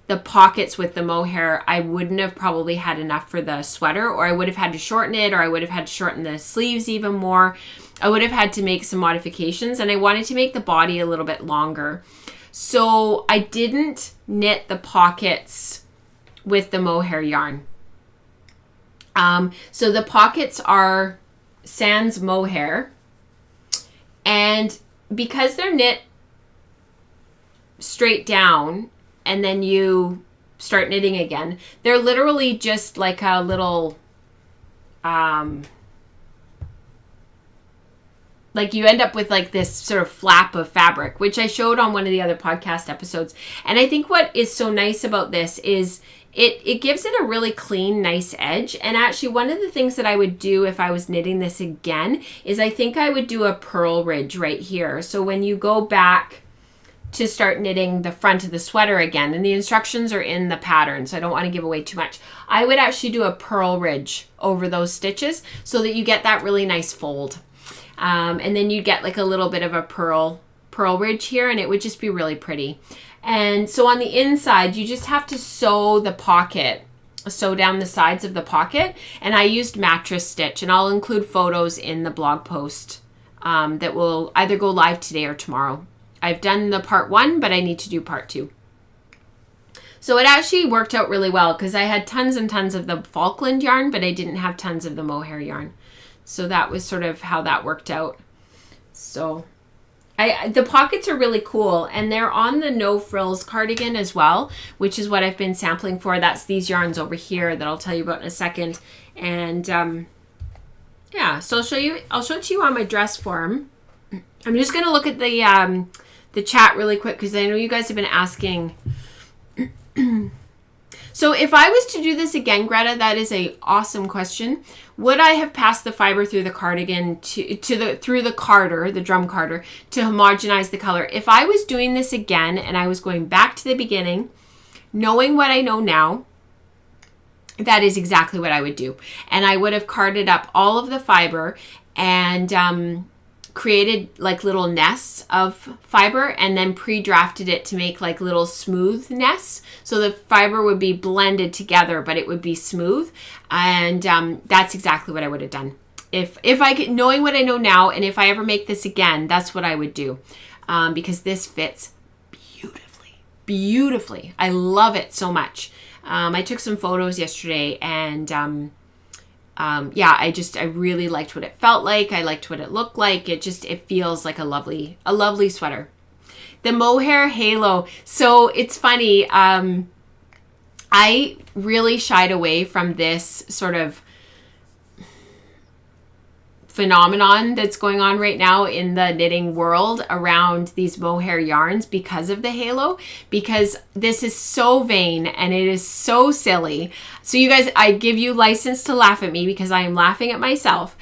the pockets with the mohair, I wouldn't have probably had enough for the sweater, or I would have had to shorten it, or I would have had to shorten the sleeves even more. I would have had to make some modifications, and I wanted to make the body a little bit longer. So I didn't knit the pockets with the mohair yarn. So the pockets are sans mohair, and because they're knit straight down and then you start knitting again, they're literally just like a little like you end up with like this sort of flap of fabric, which I showed on one of the other podcast episodes. And I think what is so nice about this is it gives it a really clean, nice edge. And actually one of the things that I would do if I was knitting this again is I think I would do a purl ridge right here. So when you go back to start knitting the front of the sweater again, and the instructions are in the pattern, so I don't want to give away too much, I would actually do a purl ridge over those stitches so that you get that really nice fold. And then you get like a little bit of a purl ridge here, and it would just be really pretty. And so on the inside, you just have to sew the pocket, sew down the sides of the pocket. And I used mattress stitch, and I'll include photos in the blog post that will either go live today or tomorrow. I've done the part 1, but I need to do part 2. So it actually worked out really well because I had tons and tons of the Falkland yarn, but I didn't have tons of the mohair yarn. So that was sort of how that worked out. So the pockets are really cool, and they're on the No Frills cardigan as well, which is what I've been sampling for. That's these yarns over here that I'll tell you about in a second. And yeah, so I'll show it to you on my dress form. I'm just going to look at the chat really quick because I know you guys have been asking. So if I was to do this again, Greta, that is a awesome question. Would I have passed the fiber through the cardigan through the carder, the drum carder, to homogenize the color? If I was doing this again and I was going back to the beginning, knowing what I know now, that is exactly what I would do. And I would have carded up all of the fiber and created like little nests of fiber and then pre-drafted it to make like little smooth nests. So the fiber would be blended together, but it would be smooth. And that's exactly what I would have done. If I could, knowing what I know now, and if I ever make this again, that's what I would do. Because this fits beautifully. I love it so much. I took some photos yesterday, and yeah, I really liked what it felt like. I liked what it looked like. It feels like a lovely sweater. The mohair halo. So it's funny. I really shied away from this sort of phenomenon that's going on right now in the knitting world around these mohair yarns because of the halo, because this is so vain and it is so silly. So you guys, I give you license to laugh at me because I am laughing at myself.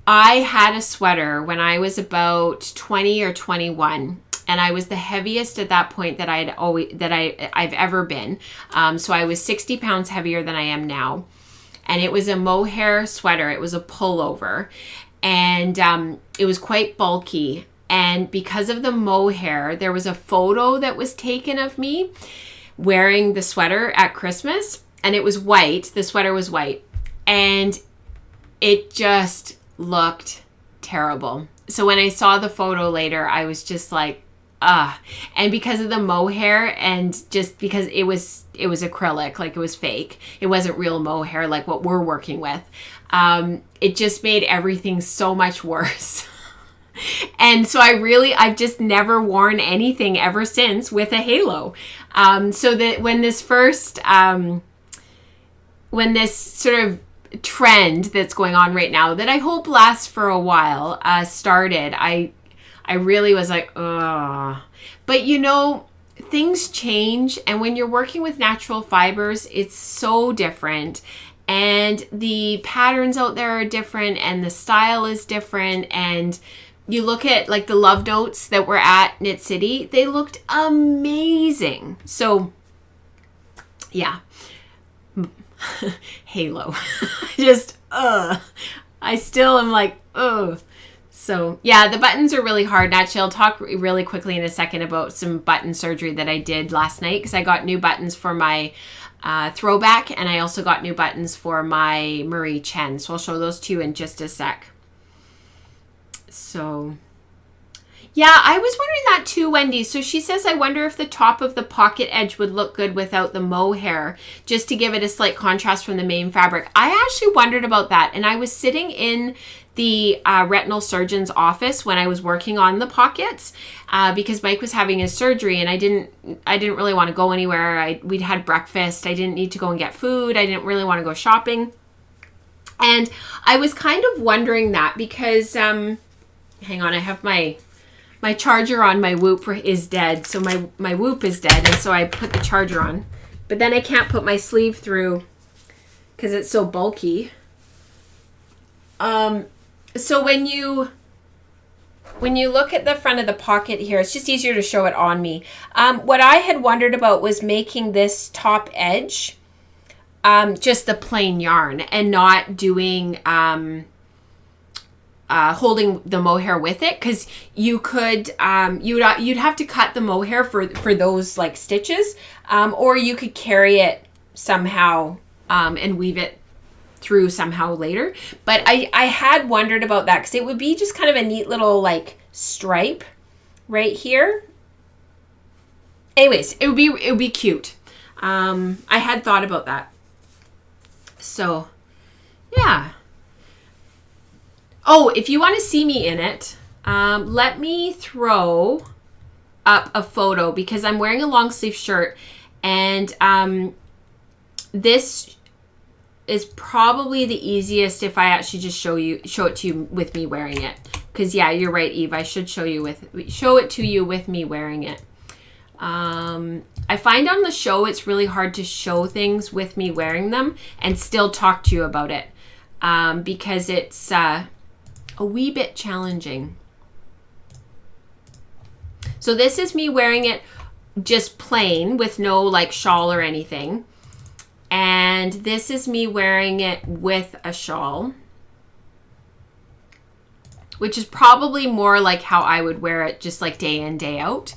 I had a sweater when I was about 20 or 21. And I was the heaviest at that point that I've ever been. So I was 60 pounds heavier than I am now. And it was a mohair sweater. It was a pullover. And it was quite bulky. And because of the mohair, there was a photo that was taken of me wearing the sweater at Christmas. And it was white. The sweater was white. And it just looked terrible. So when I saw the photo later, I was just like, and because of the mohair, and just because it was acrylic, like it was fake, it wasn't real mohair like what we're working with, it just made everything so much worse. And so I've just never worn anything ever since with a halo. So that when this sort of trend that's going on right now, that I hope lasts for a while, started, I really was like, ugh. But you know, things change. And when you're working with natural fibers, it's so different. And the patterns out there are different. And the style is different. And you look at like the love notes that were at Knit City, they looked amazing. So Yeah. Halo. Just, I still am like, ugh. So, yeah, the buttons are really hard. Actually, I'll talk really quickly in a second about some button surgery that I did last night because I got new buttons for my throwback, and I also got new buttons for my Marie Chen. So I'll show those to you in just a sec. So, yeah, I was wondering that too, Wendy. So she says, I wonder if the top of the pocket edge would look good without the mohair, just to give it a slight contrast from the main fabric. I actually wondered about that, and I was sitting in the retinal surgeon's office when I was working on the pockets because Mike was having his surgery, and I didn't really want to go anywhere. We'd had breakfast. I didn't need to go and get food. I didn't really want to go shopping. And I was kind of wondering that because, hang on, I have my charger on. My Whoop is dead. So my Whoop is dead, and so I put the charger on. But then I can't put my sleeve through because it's so bulky. So when you look at the front of the pocket here, it's just easier to show it on me. What I had wondered about was making this top edge just the plain yarn and not doing holding the mohair with it, because you could you'd have to cut the mohair for those like stitches, or you could carry it somehow and weave it through somehow later. But I had wondered about that because it would be just kind of a neat little like stripe right here. Anyways, it would be cute. I had thought about that. So yeah. Oh, if you want to see me in it, let me throw up a photo because I'm wearing a long sleeve shirt, and this is probably the easiest if I actually just show it to you with me wearing it. Because yeah, you're right, Eve. I should show it to you with me wearing it. I find on the show it's really hard to show things with me wearing them and still talk to you about it because it's a wee bit challenging. So this is me wearing it just plain with no like shawl or anything. And this is me wearing it with a shawl, which is probably more like how I would wear it just like day in, day out,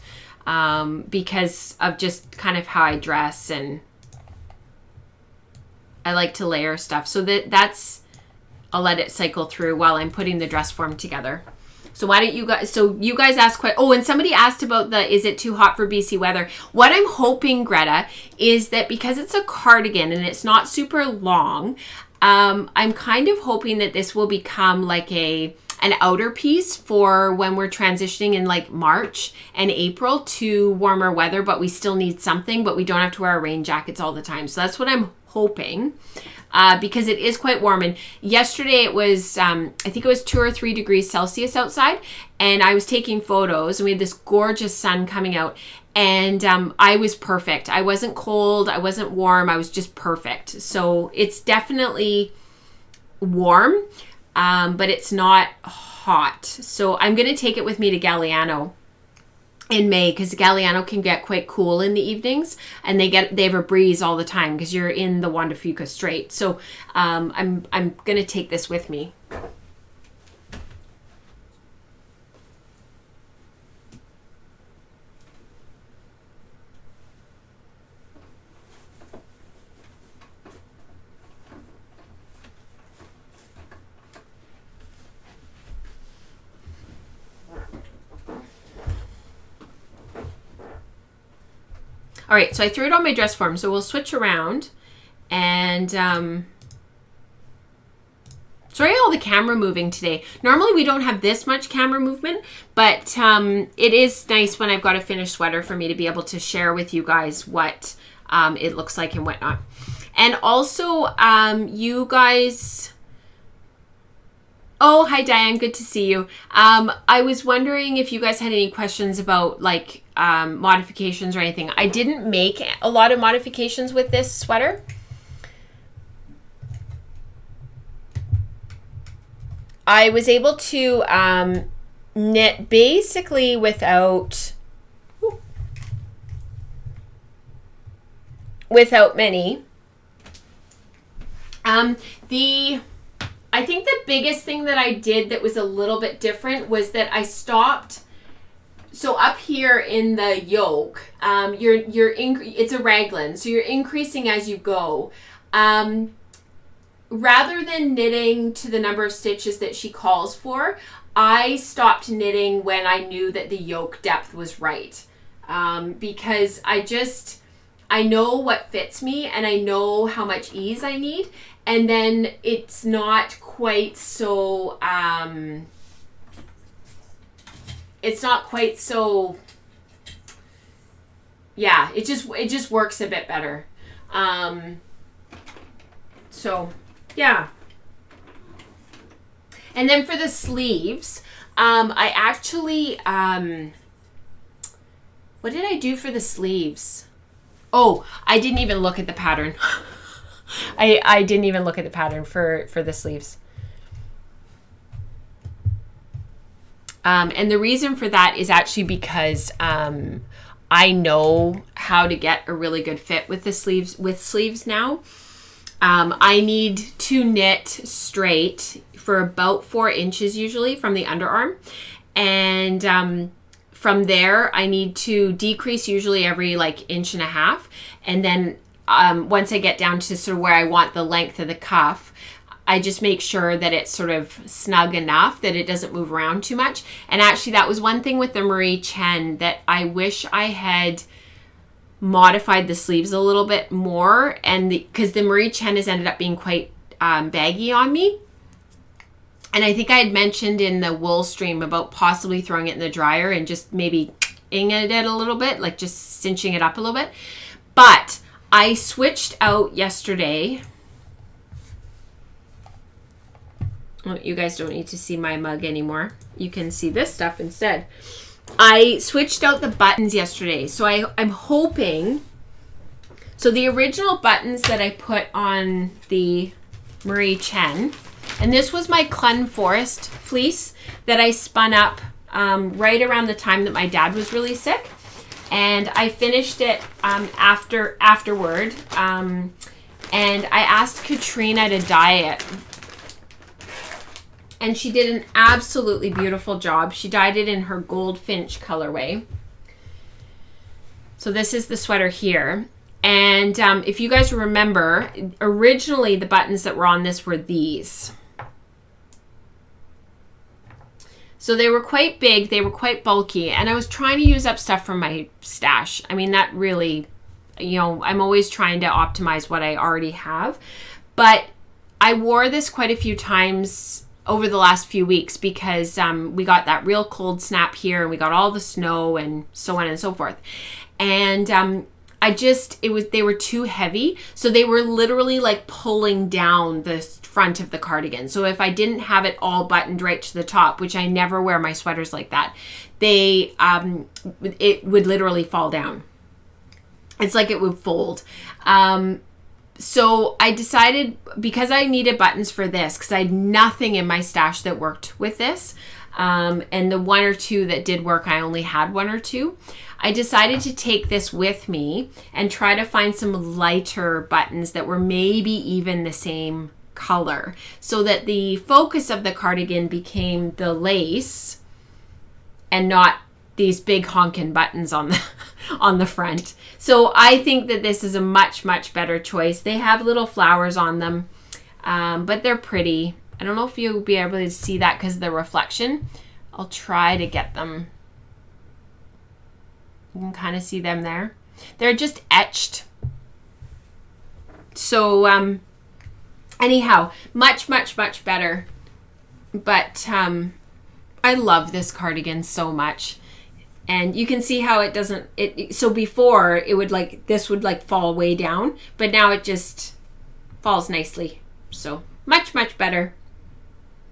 because of just kind of how I dress, and I like to layer stuff. So that's, I'll let it cycle through while I'm putting the dress form together. So why don't you guys, so you guys asked, and somebody asked about is it too hot for BC weather? What I'm hoping, Greta, is that because it's a cardigan and it's not super long, I'm kind of hoping that this will become like an outer piece for when we're transitioning in like March and April to warmer weather, but we still need something, but we don't have to wear our rain jackets all the time. So that's what I'm hoping. Because it is quite warm, and yesterday it was I think it was 2 or 3 degrees Celsius outside, and I was taking photos, and we had this gorgeous sun coming out, and I was perfect. I wasn't cold, I wasn't warm, I was just perfect. So it's definitely warm, but it's not hot. So I'm gonna take it with me to Galliano in May, because Galliano can get quite cool in the evenings, and they have a breeze all the time because you're in the Juan de Fuca Strait. So I'm gonna take this with me. All right, so I threw it on my dress form, so we'll switch around. And sorry all the camera moving today. Normally we don't have this much camera movement, but it is nice when I've got a finished sweater for me to be able to share with you guys what it looks like and whatnot. And also, you guys... Oh, hi Diane, good to see you. I was wondering if you guys had any questions about like modifications or anything. I didn't make a lot of modifications with this sweater. I was able to knit basically without without many. I think the biggest thing that I did that was a little bit different was that I stopped. So up here in the yoke, it's a raglan, so you're increasing as you go. Rather than knitting to the number of stitches that she calls for, I stopped knitting when I knew that the yoke depth was right. Because I know what fits me and I know how much ease I need. And then it's not quite so, yeah, it just works a bit better. So yeah. And then for the sleeves, I actually, what did I do for the sleeves? Oh, I didn't even look at the pattern. I didn't even look at the pattern for the sleeves. And the reason for that is actually because I know how to get a really good fit with the sleeves now. I need to knit straight for about 4 inches usually from the underarm. And from there, I need to decrease usually every like 1.5 inches. And then once I get down to sort of where I want the length of the cuff, I just make sure that it's sort of snug enough that it doesn't move around too much. And actually that was one thing with the Marie Chen that I wish I had modified the sleeves a little bit more, and because the Marie Chen has ended up being quite baggy on me. And I think I had mentioned in the wool stream about possibly throwing it in the dryer and just maybe ing it a little bit, like just cinching it up a little bit. But I switched out yesterday. Well, you guys don't need to see my mug anymore. You can see this stuff instead. I switched out the buttons yesterday. So I'm hoping, so the original buttons that I put on the Marie Chen, and this was my Clun Forest fleece that I spun up right around the time that my dad was really sick. And I finished it afterward. And I asked Katrina to dye it. And she did an absolutely beautiful job. She dyed it in her Goldfinch colorway. So this is the sweater here. And if you guys remember, originally the buttons that were on this were these. So they were quite big, they were quite bulky, and I was trying to use up stuff from my stash. I mean, that really, I'm always trying to optimize what I already have. But I wore this quite a few times over the last few weeks because we got that real cold snap here and we got all the snow and so on and so forth. And they were too heavy. So they were literally like pulling down the front of the cardigan. So if I didn't have it all buttoned right to the top, which I never wear my sweaters like that, it would literally fall down. It's like it would fold. So I decided, because I needed buttons for this, because I had nothing in my stash that worked with this, and the 1 or 2 that did work, I only had 1 or 2. I decided to take this with me and try to find some lighter buttons that were maybe even the same color, so that the focus of the cardigan became the lace and not these big honkin' buttons on the front. So I think that this is a much, much better choice. They have little flowers on them, but they're pretty. I don't know if you'll be able to see that because of the reflection. I'll try to get them. You can kind of see them there. They're just etched. So anyhow, much, much, much better. But I love this cardigan so much. And you can see how it doesn't, so before it would this would fall way down, but now it just falls nicely. So much, much better.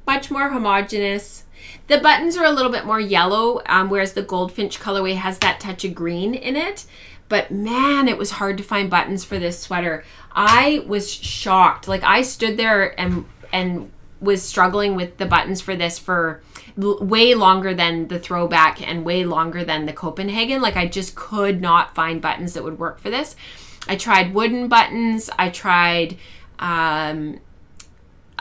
Much more homogeneous. The buttons are a little bit more yellow, whereas the Goldfinch colorway has that touch of green in it. But man, it was hard to find buttons for this sweater. I was shocked. I stood there and was struggling with the buttons for this for way longer than the throwback and way longer than the Copenhagen. I just could not find buttons that would work for this. I tried wooden buttons. I tried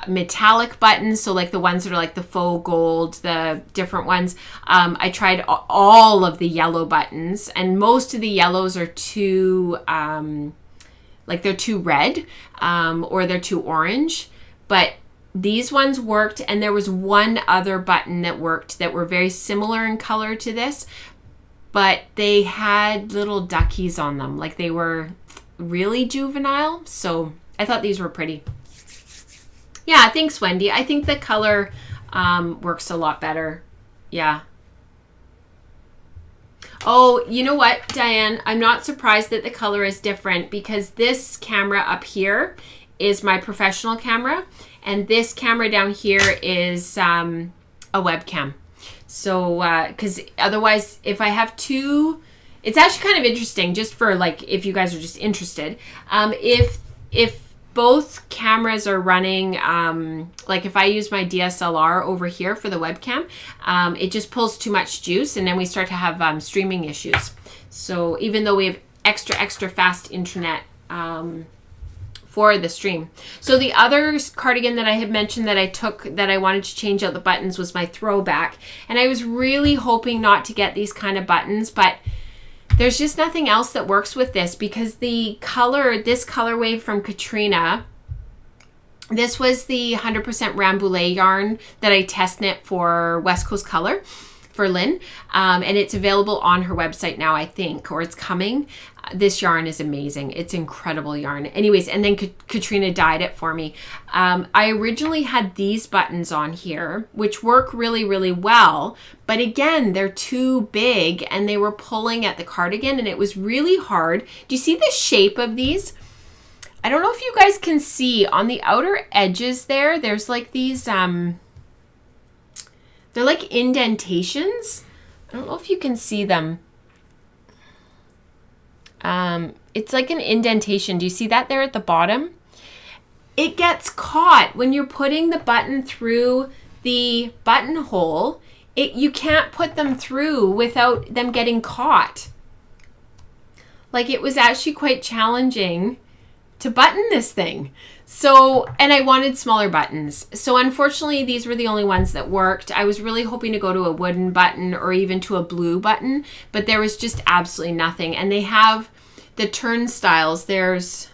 metallic buttons, so like the ones that are like the faux gold, the different ones. I tried all of the yellow buttons, and most of the yellows are too like they're too red, or they're too orange, but these ones worked. And there was one other button that worked that were very similar in color to this, but they had little duckies on them, like they were really juvenile. So I thought these were pretty. Yeah, thanks, Wendy. I think the color works a lot better. Yeah. Oh, you know what, Diane? I'm not surprised that the color is different, because this camera up here is my professional camera, and this camera down here is a webcam. So, because otherwise, if I have two, it's actually kind of interesting, just for like, if you guys are just interested, if both cameras are running, like if I use my DSLR over here for the webcam, it just pulls too much juice, and then we start to have streaming issues. So even though we have extra fast internet for the stream. So the other cardigan that I had mentioned that I took, that I wanted to change out the buttons, was my throwback. And I was really hoping not to get these kind of buttons, but there's just nothing else that works with this, because the color, this colorway from Katrina, this was the 100% Rambouillet yarn that I test knit for West Coast Color for Lynn. And it's available on her website now, I think, or it's coming. This yarn is amazing. It's incredible yarn. Anyways, and then Katrina dyed it for me. I originally had these buttons on here, which work really, really well. But again, they're too big, and they were pulling at the cardigan, and it was really hard. Do you see the shape of these? I don't know if you guys can see on the outer edges there. There's like these, they're like indentations. I don't know if you can see them. It's like an indentation. Do you see that there at the bottom? It gets caught when you're putting the button through the buttonhole. You can't put them through without them getting caught. Like, it was actually quite challenging to button this thing. So, and I wanted smaller buttons. So unfortunately, these were the only ones that worked. I was really hoping to go to a wooden button or even to a blue button, but there was just absolutely nothing. And they have the turnstiles. There's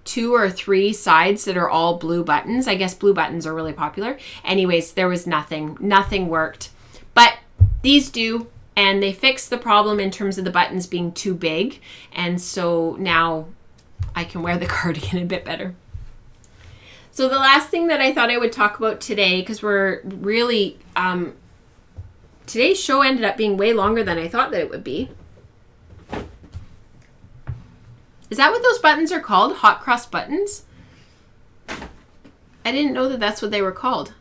2 or 3 sides that are all blue buttons. I guess blue buttons are really popular. Anyways, there was nothing. Nothing worked. But these do, and they fixed the problem in terms of the buttons being too big. And so now I can wear the cardigan a bit better. So the last thing that I thought I would talk about today, because we're really, today's show ended up being way longer than I thought that it would be. Is that what those buttons are called? Hot cross buttons? I didn't know that that's what they were called.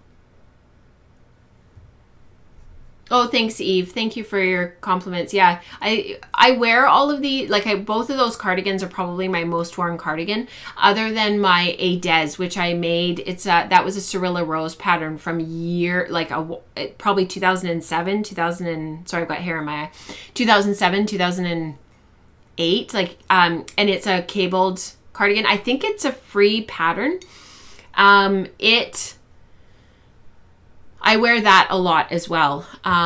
Oh, thanks, Eve. Thank you for your compliments. Yeah, I wear all of the, like, both of those cardigans are probably my most worn cardigan, other than my A Des, which I made. That was a Cirilla Rose pattern from probably 2007, sorry, I've got hair in my eye. 2007, 2008, and it's a cabled cardigan. I think it's a free pattern. I wear that a lot as well,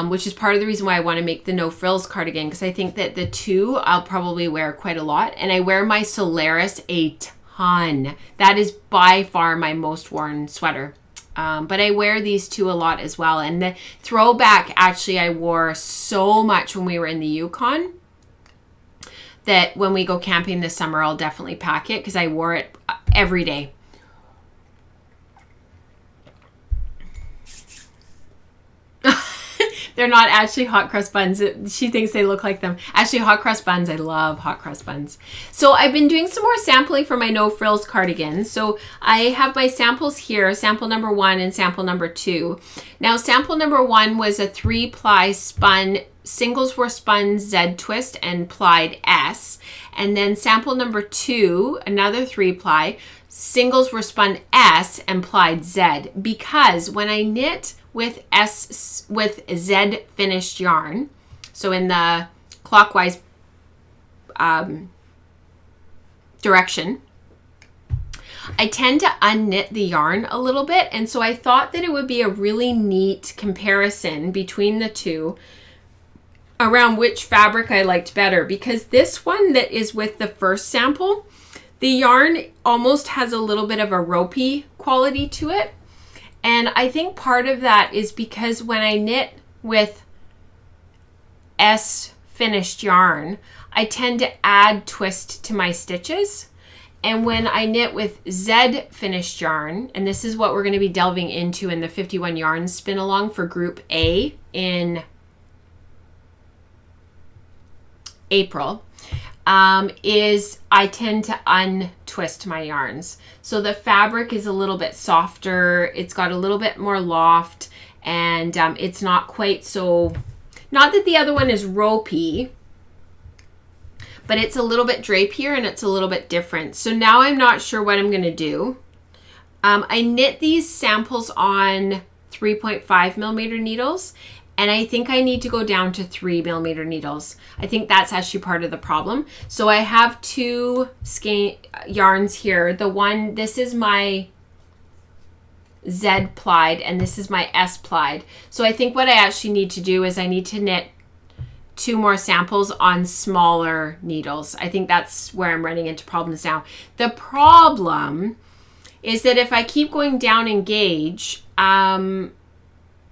which is part of the reason why I want to make the no frills cardigan, because I think that the two I'll probably wear quite a lot. And I wear my Solaris a ton. That is by far my most worn sweater. But I wear these two a lot as well. And the throwback, actually, I wore so much when we were in the Yukon that when we go camping this summer, I'll definitely pack it, because I wore it every day. They're not actually hot crust buns. She thinks they look like them. Actually, hot crust buns, I love hot crust buns. So I've been doing some more sampling for my no frills cardigan. So I have my samples here, sample number 1 and sample number 2. Now, sample number 1 was a 3-ply spun, singles were spun Z twist and plied S. And then sample number 2, another 3-ply, singles were spun S and plied Z, because when I knit with Z finished yarn, so in the clockwise direction, I tend to unknit the yarn a little bit. And so I thought that it would be a really neat comparison between the two around which fabric I liked better, because this one that is with the first sample, the yarn almost has a little bit of a ropey quality to it. And I think part of that is because when I knit with S finished yarn, I tend to add twist to my stitches. And when I knit with Z finished yarn, and this is what we're going to be delving into in the 51 yarn spin along for group A in April, is I tend to untwist my yarns. So the fabric is a little bit softer, it's got a little bit more loft, and it's not quite so, not that the other one is ropey, but it's a little bit drapier and it's a little bit different. So now I'm not sure what I'm going to do. I knit these samples on 3.5 millimeter needles, and I think I need to go down to 3 millimeter needles. I think that's actually part of the problem. So I have two skein yarns here. The one, this is my Z plied and this is my S plied. So I think what I actually need to do is I need to knit two more samples on smaller needles. I think that's where I'm running into problems now. The problem is that if I keep going down in gauge, I'm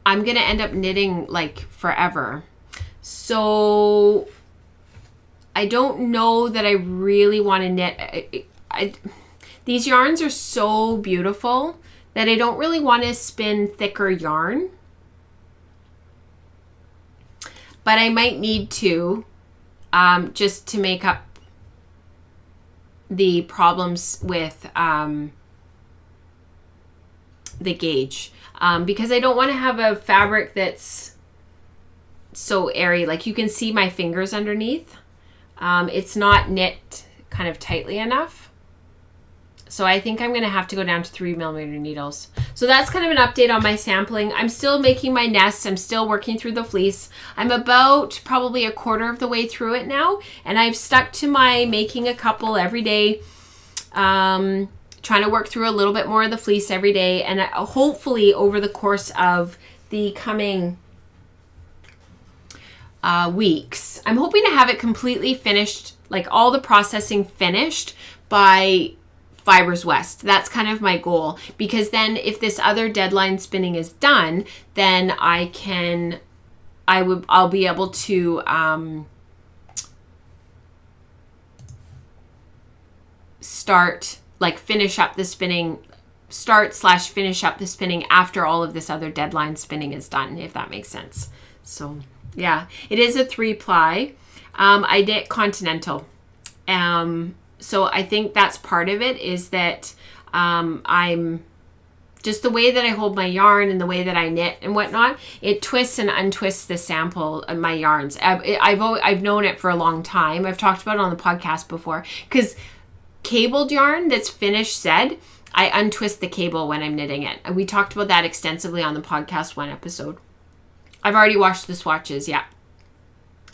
going to end up knitting like forever. So I don't know that I really want to knit. These yarns are so beautiful that I don't really want to spin thicker yarn. But I might need to, just to make up the problems with the gauge. Because I don't want to have a fabric that's so airy. Like you can see my fingers underneath. It's not knit kind of tightly enough. So I think I'm going to have to go down to 3 millimeter needles. So that's kind of an update on my sampling. I'm still making my nests. I'm still working through the fleece. I'm about probably a quarter of the way through it now. And I've stuck to my making a couple every day. Trying to work through a little bit more of the fleece every day. And hopefully over the course of the coming weeks, I'm hoping to have it completely finished, like all the processing finished by Fibers West. That's kind of my goal, because then if this other deadline spinning is done, then I'll be able to start, like finish up the spinning, finish up the spinning after all of this other deadline spinning is done, if that makes sense. So yeah, it is a 3-ply. I did continental. So I think that's part of it, is that I'm just the way that I hold my yarn and the way that I knit and whatnot, it twists and untwists the sample of my yarns. I've known it for a long time. I've talked about it on the podcast before, because cabled yarn that's finished Z, I untwist the cable when I'm knitting it. And we talked about that extensively on the podcast one episode. I've already washed the swatches, yeah.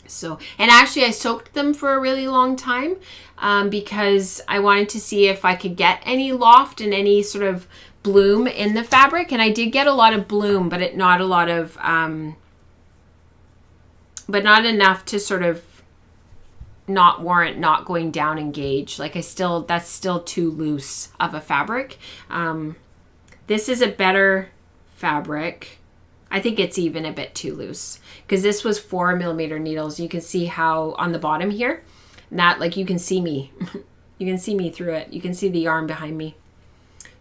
So, and actually I soaked them for a really long time because I wanted to see if I could get any loft and any sort of bloom in the fabric. And I did get a lot of bloom, but not a lot of, but not enough to sort of not warrant not going down in gauge. Like that's still too loose of a fabric. This is a better fabric. I think it's even a bit too loose, because this was 4 millimeter needles. You can see how on the bottom here, that like you can see me. You can see me through it. You can see the yarn behind me.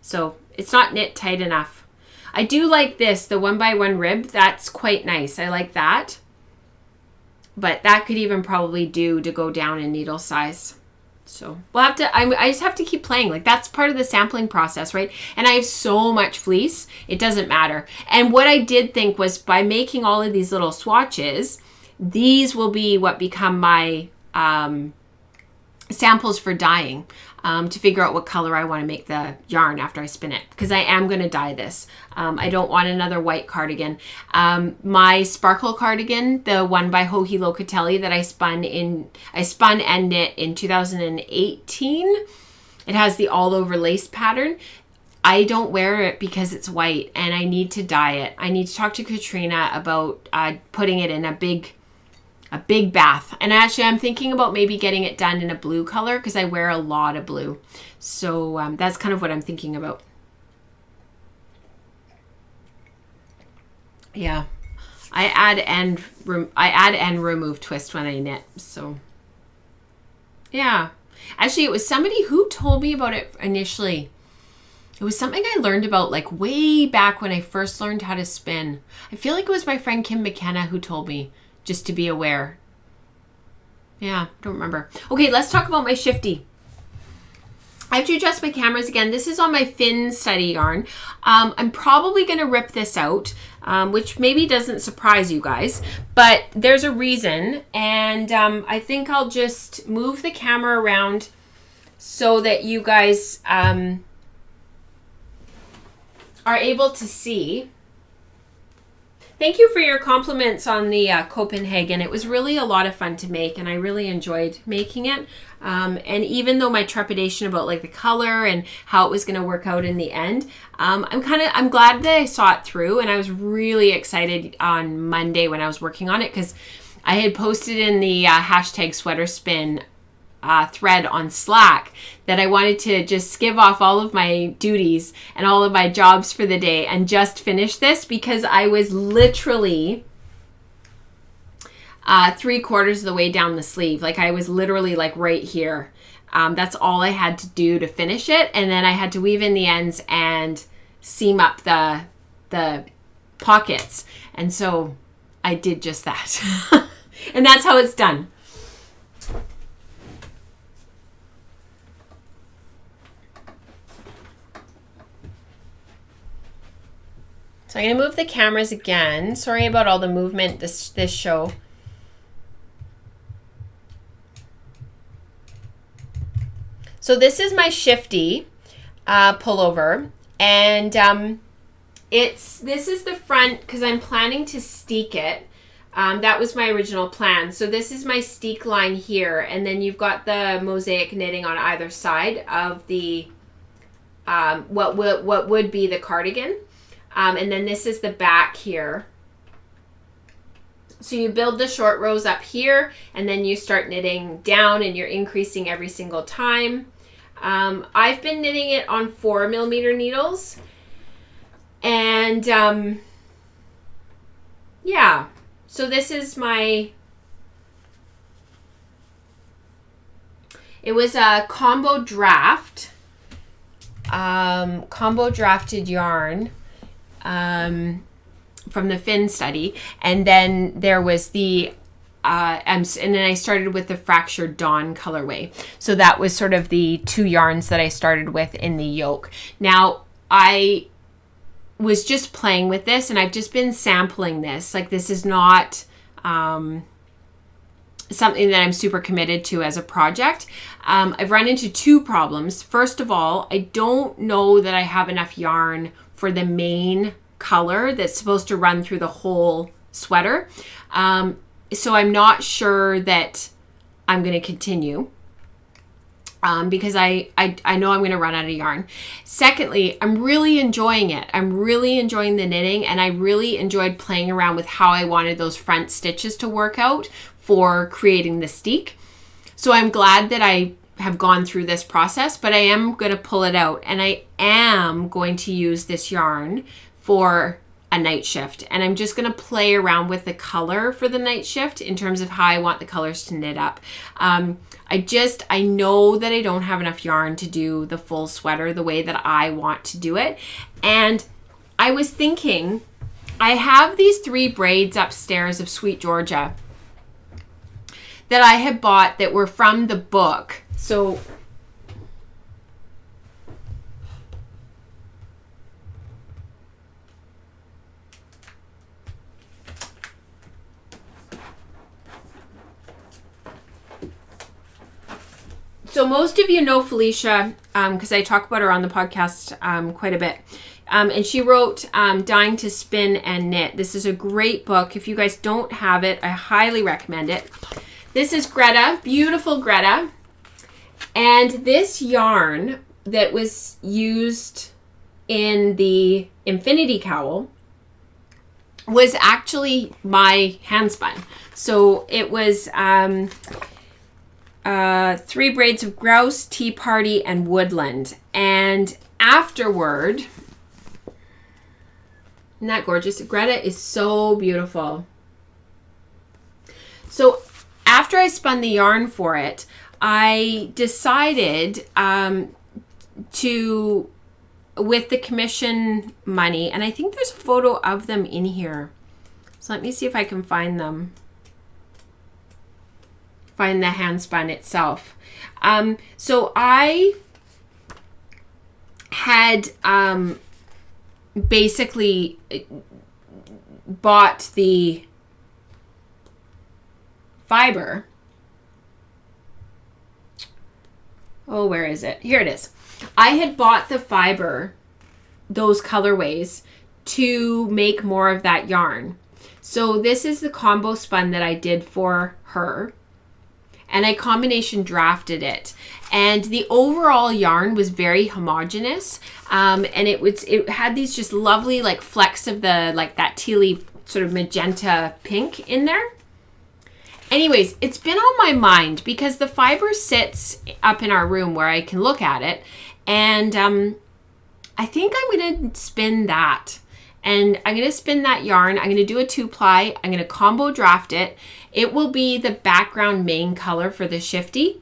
So it's not knit tight enough. I do like this, the 1x1 rib. That's quite nice. I like that. But that could even probably do to go down in needle size. So we'll have to, I just have to keep playing. Like that's part of the sampling process, right? And I have so much fleece, it doesn't matter. And what I did think was, by making all of these little swatches, these will be what become my samples for dyeing, to figure out what color I want to make the yarn after I spin it, because I am going to dye this. I don't want another white cardigan. My sparkle cardigan, the one by Joji Locatelli that I spun and knit in 2018, it has the all over lace pattern. I don't wear it because it's white and I need to dye it. I need to talk to Katrina about putting it in a big bath. And actually I'm thinking about maybe getting it done in a blue color because I wear a lot of blue. So that's kind of what I'm thinking about. Yeah. I add and remove twist when I knit. So yeah. Actually, it was somebody who told me about it initially. It was something I learned about like way back when I first learned how to spin. I feel like it was my friend Kim McKenna who told me just to be aware. Yeah, don't remember. Okay, let's talk about my Shifty. I have to adjust my cameras again. This is on my Fin Study yarn. I'm probably going to rip this out, which maybe doesn't surprise you guys, but there's a reason. And I think I'll just move the camera around so that you guys are able to see. Thank you for your compliments on the Copenhagen. It was really a lot of fun to make and I really enjoyed making it. And even though my trepidation about like the color and how it was going to work out in the end, I'm glad that I saw it through, and I was really excited on Monday when I was working on it because I had posted in the hashtag sweater spin thread on Slack that I wanted to just skip off all of my duties and all of my jobs for the day and just finish this because I was literally 3/4 of the way down the sleeve. Like I was literally like right here. That's all I had to do to finish it. And then I had to weave in the ends and seam up the pockets. And so I did just that. And that's how it's done. So I'm going to move the cameras again. Sorry about all the movement this show. So this is my Shifty pullover, and this is the front because I'm planning to steek it. That was my original plan. So this is my steek line here, and then you've got the mosaic knitting on either side of the what would be the cardigan. And then this is the back here. So you build the short rows up here and then you start knitting down and you're increasing every single time. I've been knitting it on 4mm needles. And yeah, so this is it was a combo draft, combo drafted yarn. From the Fin Study, and then there was the and then I started with the Fractured Dawn colorway. So that was sort of the two yarns that I started with in the yoke. Now I was just playing with this and I've just been sampling this. Like this is not something that I'm super committed to as a project. I've run into two problems. First of all, I don't know that I have enough yarn for the main color that's supposed to run through the whole sweater. So I'm not sure that I'm going to continue because I know I'm going to run out of yarn. Secondly, I'm really enjoying it. I'm really enjoying the knitting, and I really enjoyed playing around with how I wanted those front stitches to work out for creating the steek. So I'm glad that I have gone through this process, but I am going to pull it out, and I am going to use this yarn for a night shift, and I'm just going to play around with the color for the night shift in terms of how I want the colors to knit up. I know that I don't have enough yarn to do the full sweater the way that I want to do it, and I was thinking I have these 3 braids upstairs of Sweet Georgia that I had bought that were from the book. So most of you know Felicia because I talk about her on the podcast quite a bit. And she wrote Dying to Spin and Knit. This is a great book. If you guys don't have it, I highly recommend it. This is Greta, beautiful Greta. And this yarn that was used in the infinity cowl was actually my hand spun. So it was 3 braids of grouse, tea party, and woodland. And afterward, isn't that gorgeous? Greta is so beautiful. So after I spun the yarn for it, I decided to, with the commission money, and I think there's a photo of them in here. So let me see if I can find them. Find the hand spun itself. So I had basically bought the fiber. Oh, where is it? Here it is. I had bought the fiber, those colorways, to make more of that yarn. So this is the combo spun that I did for her. And I combination drafted it. And the overall yarn was very homogeneous. And it had these just lovely like flecks of the, like that tealy sort of magenta pink in there. Anyways, it's been on my mind because the fiber sits up in our room where I can look at it. And I think I'm going to spin that. And I'm going to spin that yarn. I'm going to do a 2-ply. I'm going to combo draft it. It will be the background main color for the Shifty.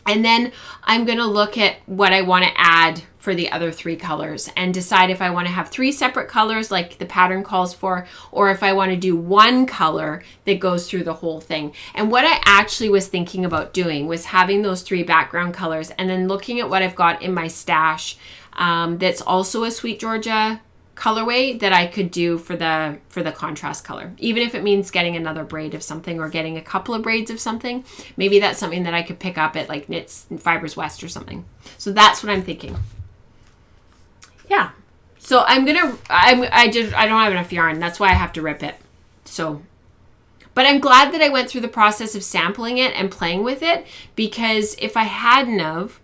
And then I'm going to look at what I want to add for the other 3 colors and decide if I want to have 3 separate colors like the pattern calls for, or if I want to do 1 color that goes through the whole thing. And what I actually was thinking about doing was having those 3 background colors and then looking at what I've got in my stash that's also a Sweet Georgia colorway that I could do for the contrast color, even if it means getting another braid of something or getting a couple of braids of something. Maybe that's something that I could pick up at like Knits and Fibers West or something. So that's what I'm thinking. Yeah. So I don't have enough yarn. That's why I have to rip it. So, but I'm glad that I went through the process of sampling it and playing with it, because if I hadn't of,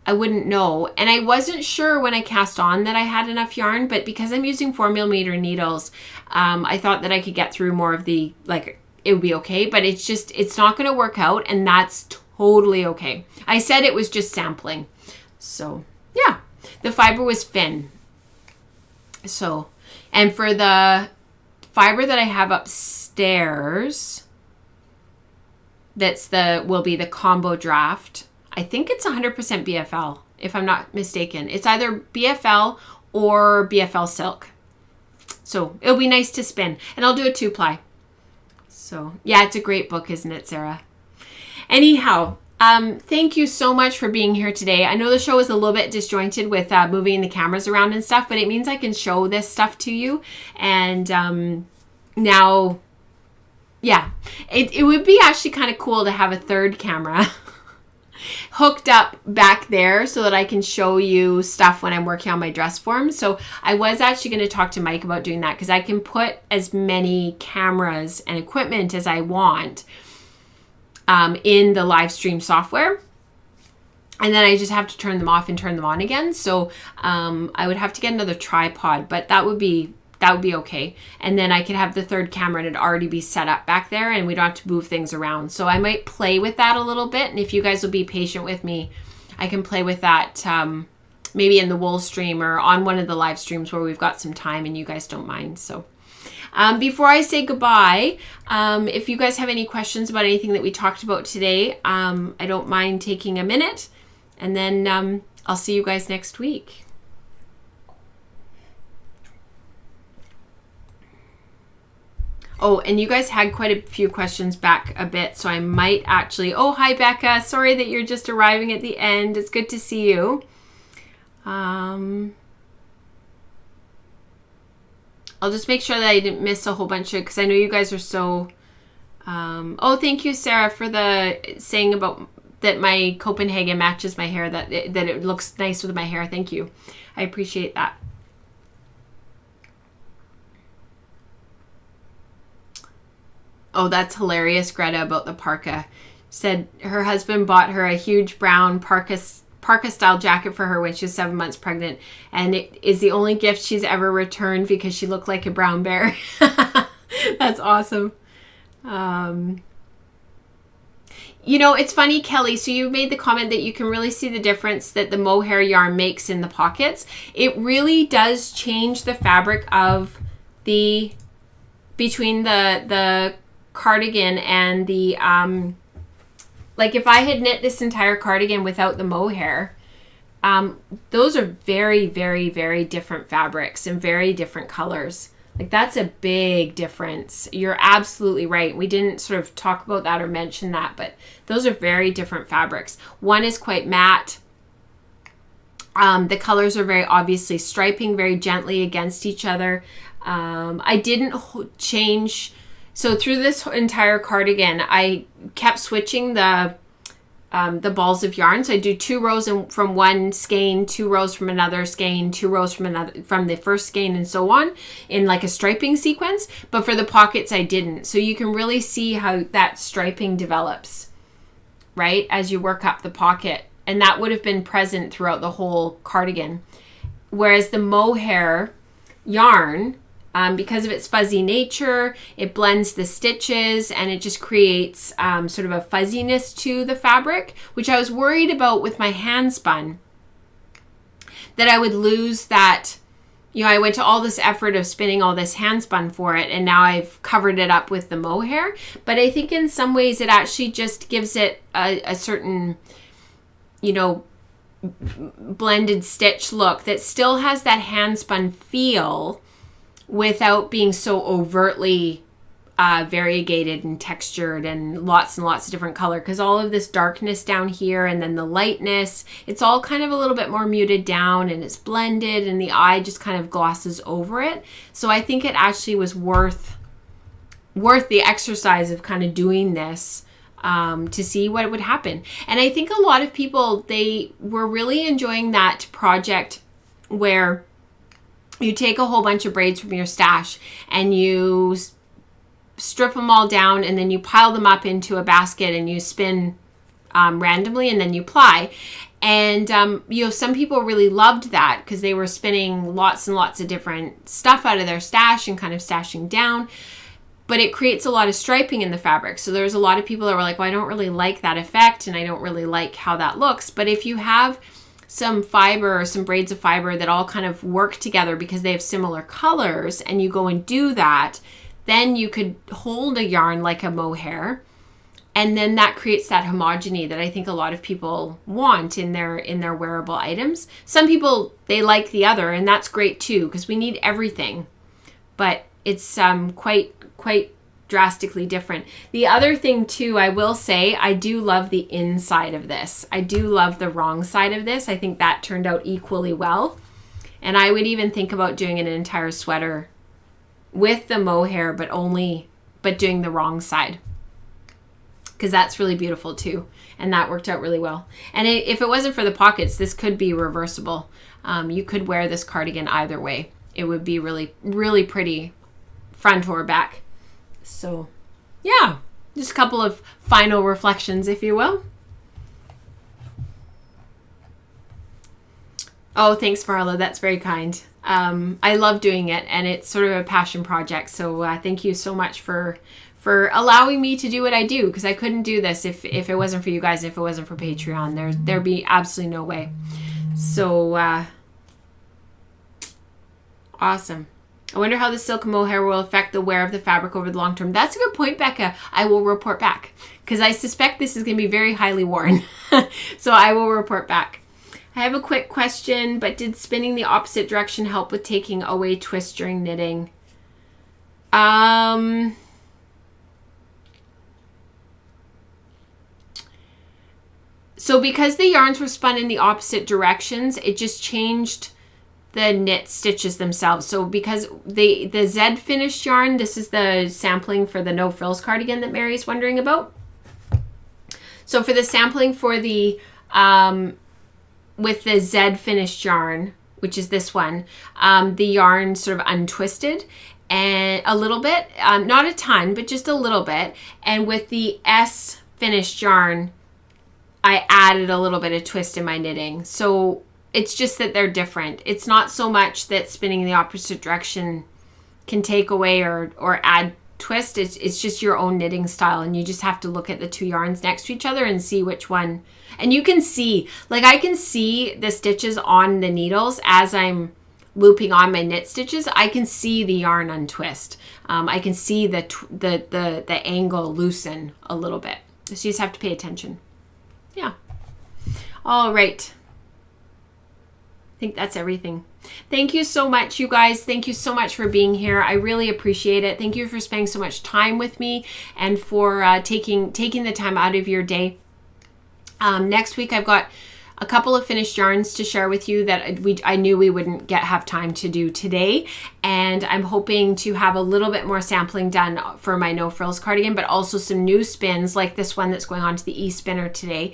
I wouldn't know. And I wasn't sure when I cast on that I had enough yarn, but because I'm using 4mm needles, I thought that I could get through more of the, like, it would be okay, but it's not going to work out, and that's totally okay. I said it was just sampling. So yeah, the fiber was Finn. So, and for the fiber that I have upstairs, will be the combo draft. I think it's 100% BFL, if I'm not mistaken. It's either BFL or BFL silk. So it'll be nice to spin. And I'll do a 2-ply. So yeah, it's a great book, isn't it, Sarah? Anyhow, thank you so much for being here today. I know the show is a little bit disjointed with moving the cameras around and stuff, but it means I can show this stuff to you. And now, yeah, it would be actually kind of cool to have a third camera hooked up back there so that I can show you stuff when I'm working on my dress form. So I was actually going to talk to Mike about doing that, because I can put as many cameras and equipment as I want in the live stream software. And then I just have to turn them off and turn them on again. So I would have to get another tripod, but that would be okay. And then I could have the third camera and it'd already be set up back there, and we don't have to move things around. So I might play with that a little bit. And if you guys will be patient with me, I can play with that maybe in the wool stream or on one of the live streams where we've got some time and you guys don't mind. So before I say goodbye, if you guys have any questions about anything that we talked about today, I don't mind taking a minute, and then I'll see you guys next week. Oh, and you guys had quite a few questions back a bit, so I might actually... Oh, hi, Becca. Sorry that you're just arriving at the end. It's good to see you. I'll just make sure that I didn't miss a whole bunch of... Because I know you guys are so... oh, thank you, Sarah, for the saying about that my Copenhagen matches my hair, that it looks nice with my hair. Thank you. I appreciate that. Oh, that's hilarious, Greta, about the parka. said her husband bought her a huge brown parka style jacket for her when she was 7 months pregnant, and it is the only gift she's ever returned because she looked like a brown bear. That's awesome. You know, it's funny, Kelly, so you made the comment that you can really see the difference that the mohair yarn makes in the pockets. It really does change the fabric of between the cardigan and the, like if I had knit this entire cardigan without the mohair, those are very, very, very different fabrics and very different colors. Like that's a big difference. You're absolutely right. We didn't sort of talk about that or mention that, but those are very different fabrics. One is quite matte. The colors are very obviously striping very gently against each other. I didn't change. So through this entire cardigan, I kept switching the balls of yarn. So I do 2 rows from one skein, 2 rows from another skein, 2 rows from another, from the first skein, and so on in like a striping sequence. But for the pockets, I didn't. So you can really see how that striping develops, right, as you work up the pocket. And that would have been present throughout the whole cardigan. Whereas the mohair yarn, because of its fuzzy nature, it blends the stitches and it just creates sort of a fuzziness to the fabric, which I was worried about with my hand spun, that I would lose that. You know, I went to all this effort of spinning all this hand spun for it, and now I've covered it up with the mohair. But I think in some ways it actually just gives it a certain, you know, blended stitch look that still has that hand spun feel, without being so overtly variegated and textured and lots of different color, because all of this darkness down here and then the lightness, it's all kind of a little bit more muted down and it's blended and the eye just kind of glosses over it. So I think it actually was worth the exercise of kind of doing this to see what would happen. And I think a lot of people, they were really enjoying that project where you take a whole bunch of braids from your stash and you strip them all down, and then you pile them up into a basket and you spin randomly, and then you ply. And, you know, some people really loved that because they were spinning lots and lots of different stuff out of their stash and kind of stashing down. But it creates a lot of striping in the fabric. So there's a lot of people that were like, well, I don't really like that effect and I don't really like how that looks. But if you have some fiber or some braids of fiber that all kind of work together because they have similar colors, and you go and do that, then you could hold a yarn like a mohair, and then that creates that homogeny that I think a lot of people want in their wearable items. Some people, they like the other, and that's great too, because we need everything, but it's quite drastically different. The other thing too, I will say, I do love the inside of this. I do love the wrong side of this. I think that turned out equally well. And I would even think about doing an entire sweater with the mohair, but doing the wrong side, because that's really beautiful too. And that worked out really well. And if it wasn't for the pockets, this could be reversible. You could wear this cardigan either way. It would be really, really pretty front or back. So yeah, just a couple of final reflections, if you will. Oh, thanks, Marla. That's very kind. I love doing it, and it's sort of a passion project. So thank you so much for allowing me to do what I do, because I couldn't do this if it wasn't for you guys, if it wasn't for Patreon. There'd be absolutely no way. So awesome. I wonder how the silk mohair will affect the wear of the fabric over the long term. That's a good point, Becca. I will report back, because I suspect this is going to be very highly worn. So I will report back. I have a quick question, but did spinning the opposite direction help with taking away twist during knitting? So because the yarns were spun in the opposite directions, it just changed the knit stitches themselves. So because the Z finished yarn, this is the sampling for the no frills cardigan that Mary's wondering about. So for the sampling for the with the Z finished yarn, which is this one, the yarn sort of untwisted and a little bit, not a ton, but just a little bit. And with the S finished yarn, I added a little bit of twist in my knitting. So it's just that they're different. It's not so much that spinning in the opposite direction can take away or add twist. It's just your own knitting style, and you just have to look at the two yarns next to each other and see which one. And you can see, like I can see the stitches on the needles as I'm looping on my knit stitches. I can see the yarn untwist. I can see the angle loosen a little bit. So you just have to pay attention. Yeah. All right. I think that's everything. Thank you so much, you guys. Thank you so much for being here. I really appreciate it. Thank you for spending so much time with me and for taking the time out of your day. Next week, I've got a couple of finished yarns to share with you that I knew we wouldn't have time to do today. And I'm hoping to have a little bit more sampling done for my no frills cardigan, but also some new spins like this one that's going on to the e-spinner today,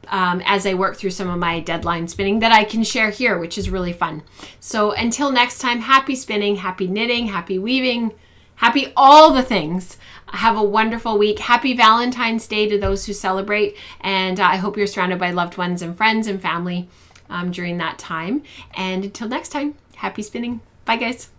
as I work through some of my deadline spinning that I can share here, which is really fun. So until next time, happy spinning, happy knitting, happy weaving, happy all the things. Have a wonderful week. Happy Valentine's Day to those who celebrate. And I hope you're surrounded by loved ones and friends and family during that time. And until next time, happy spinning. Bye, guys.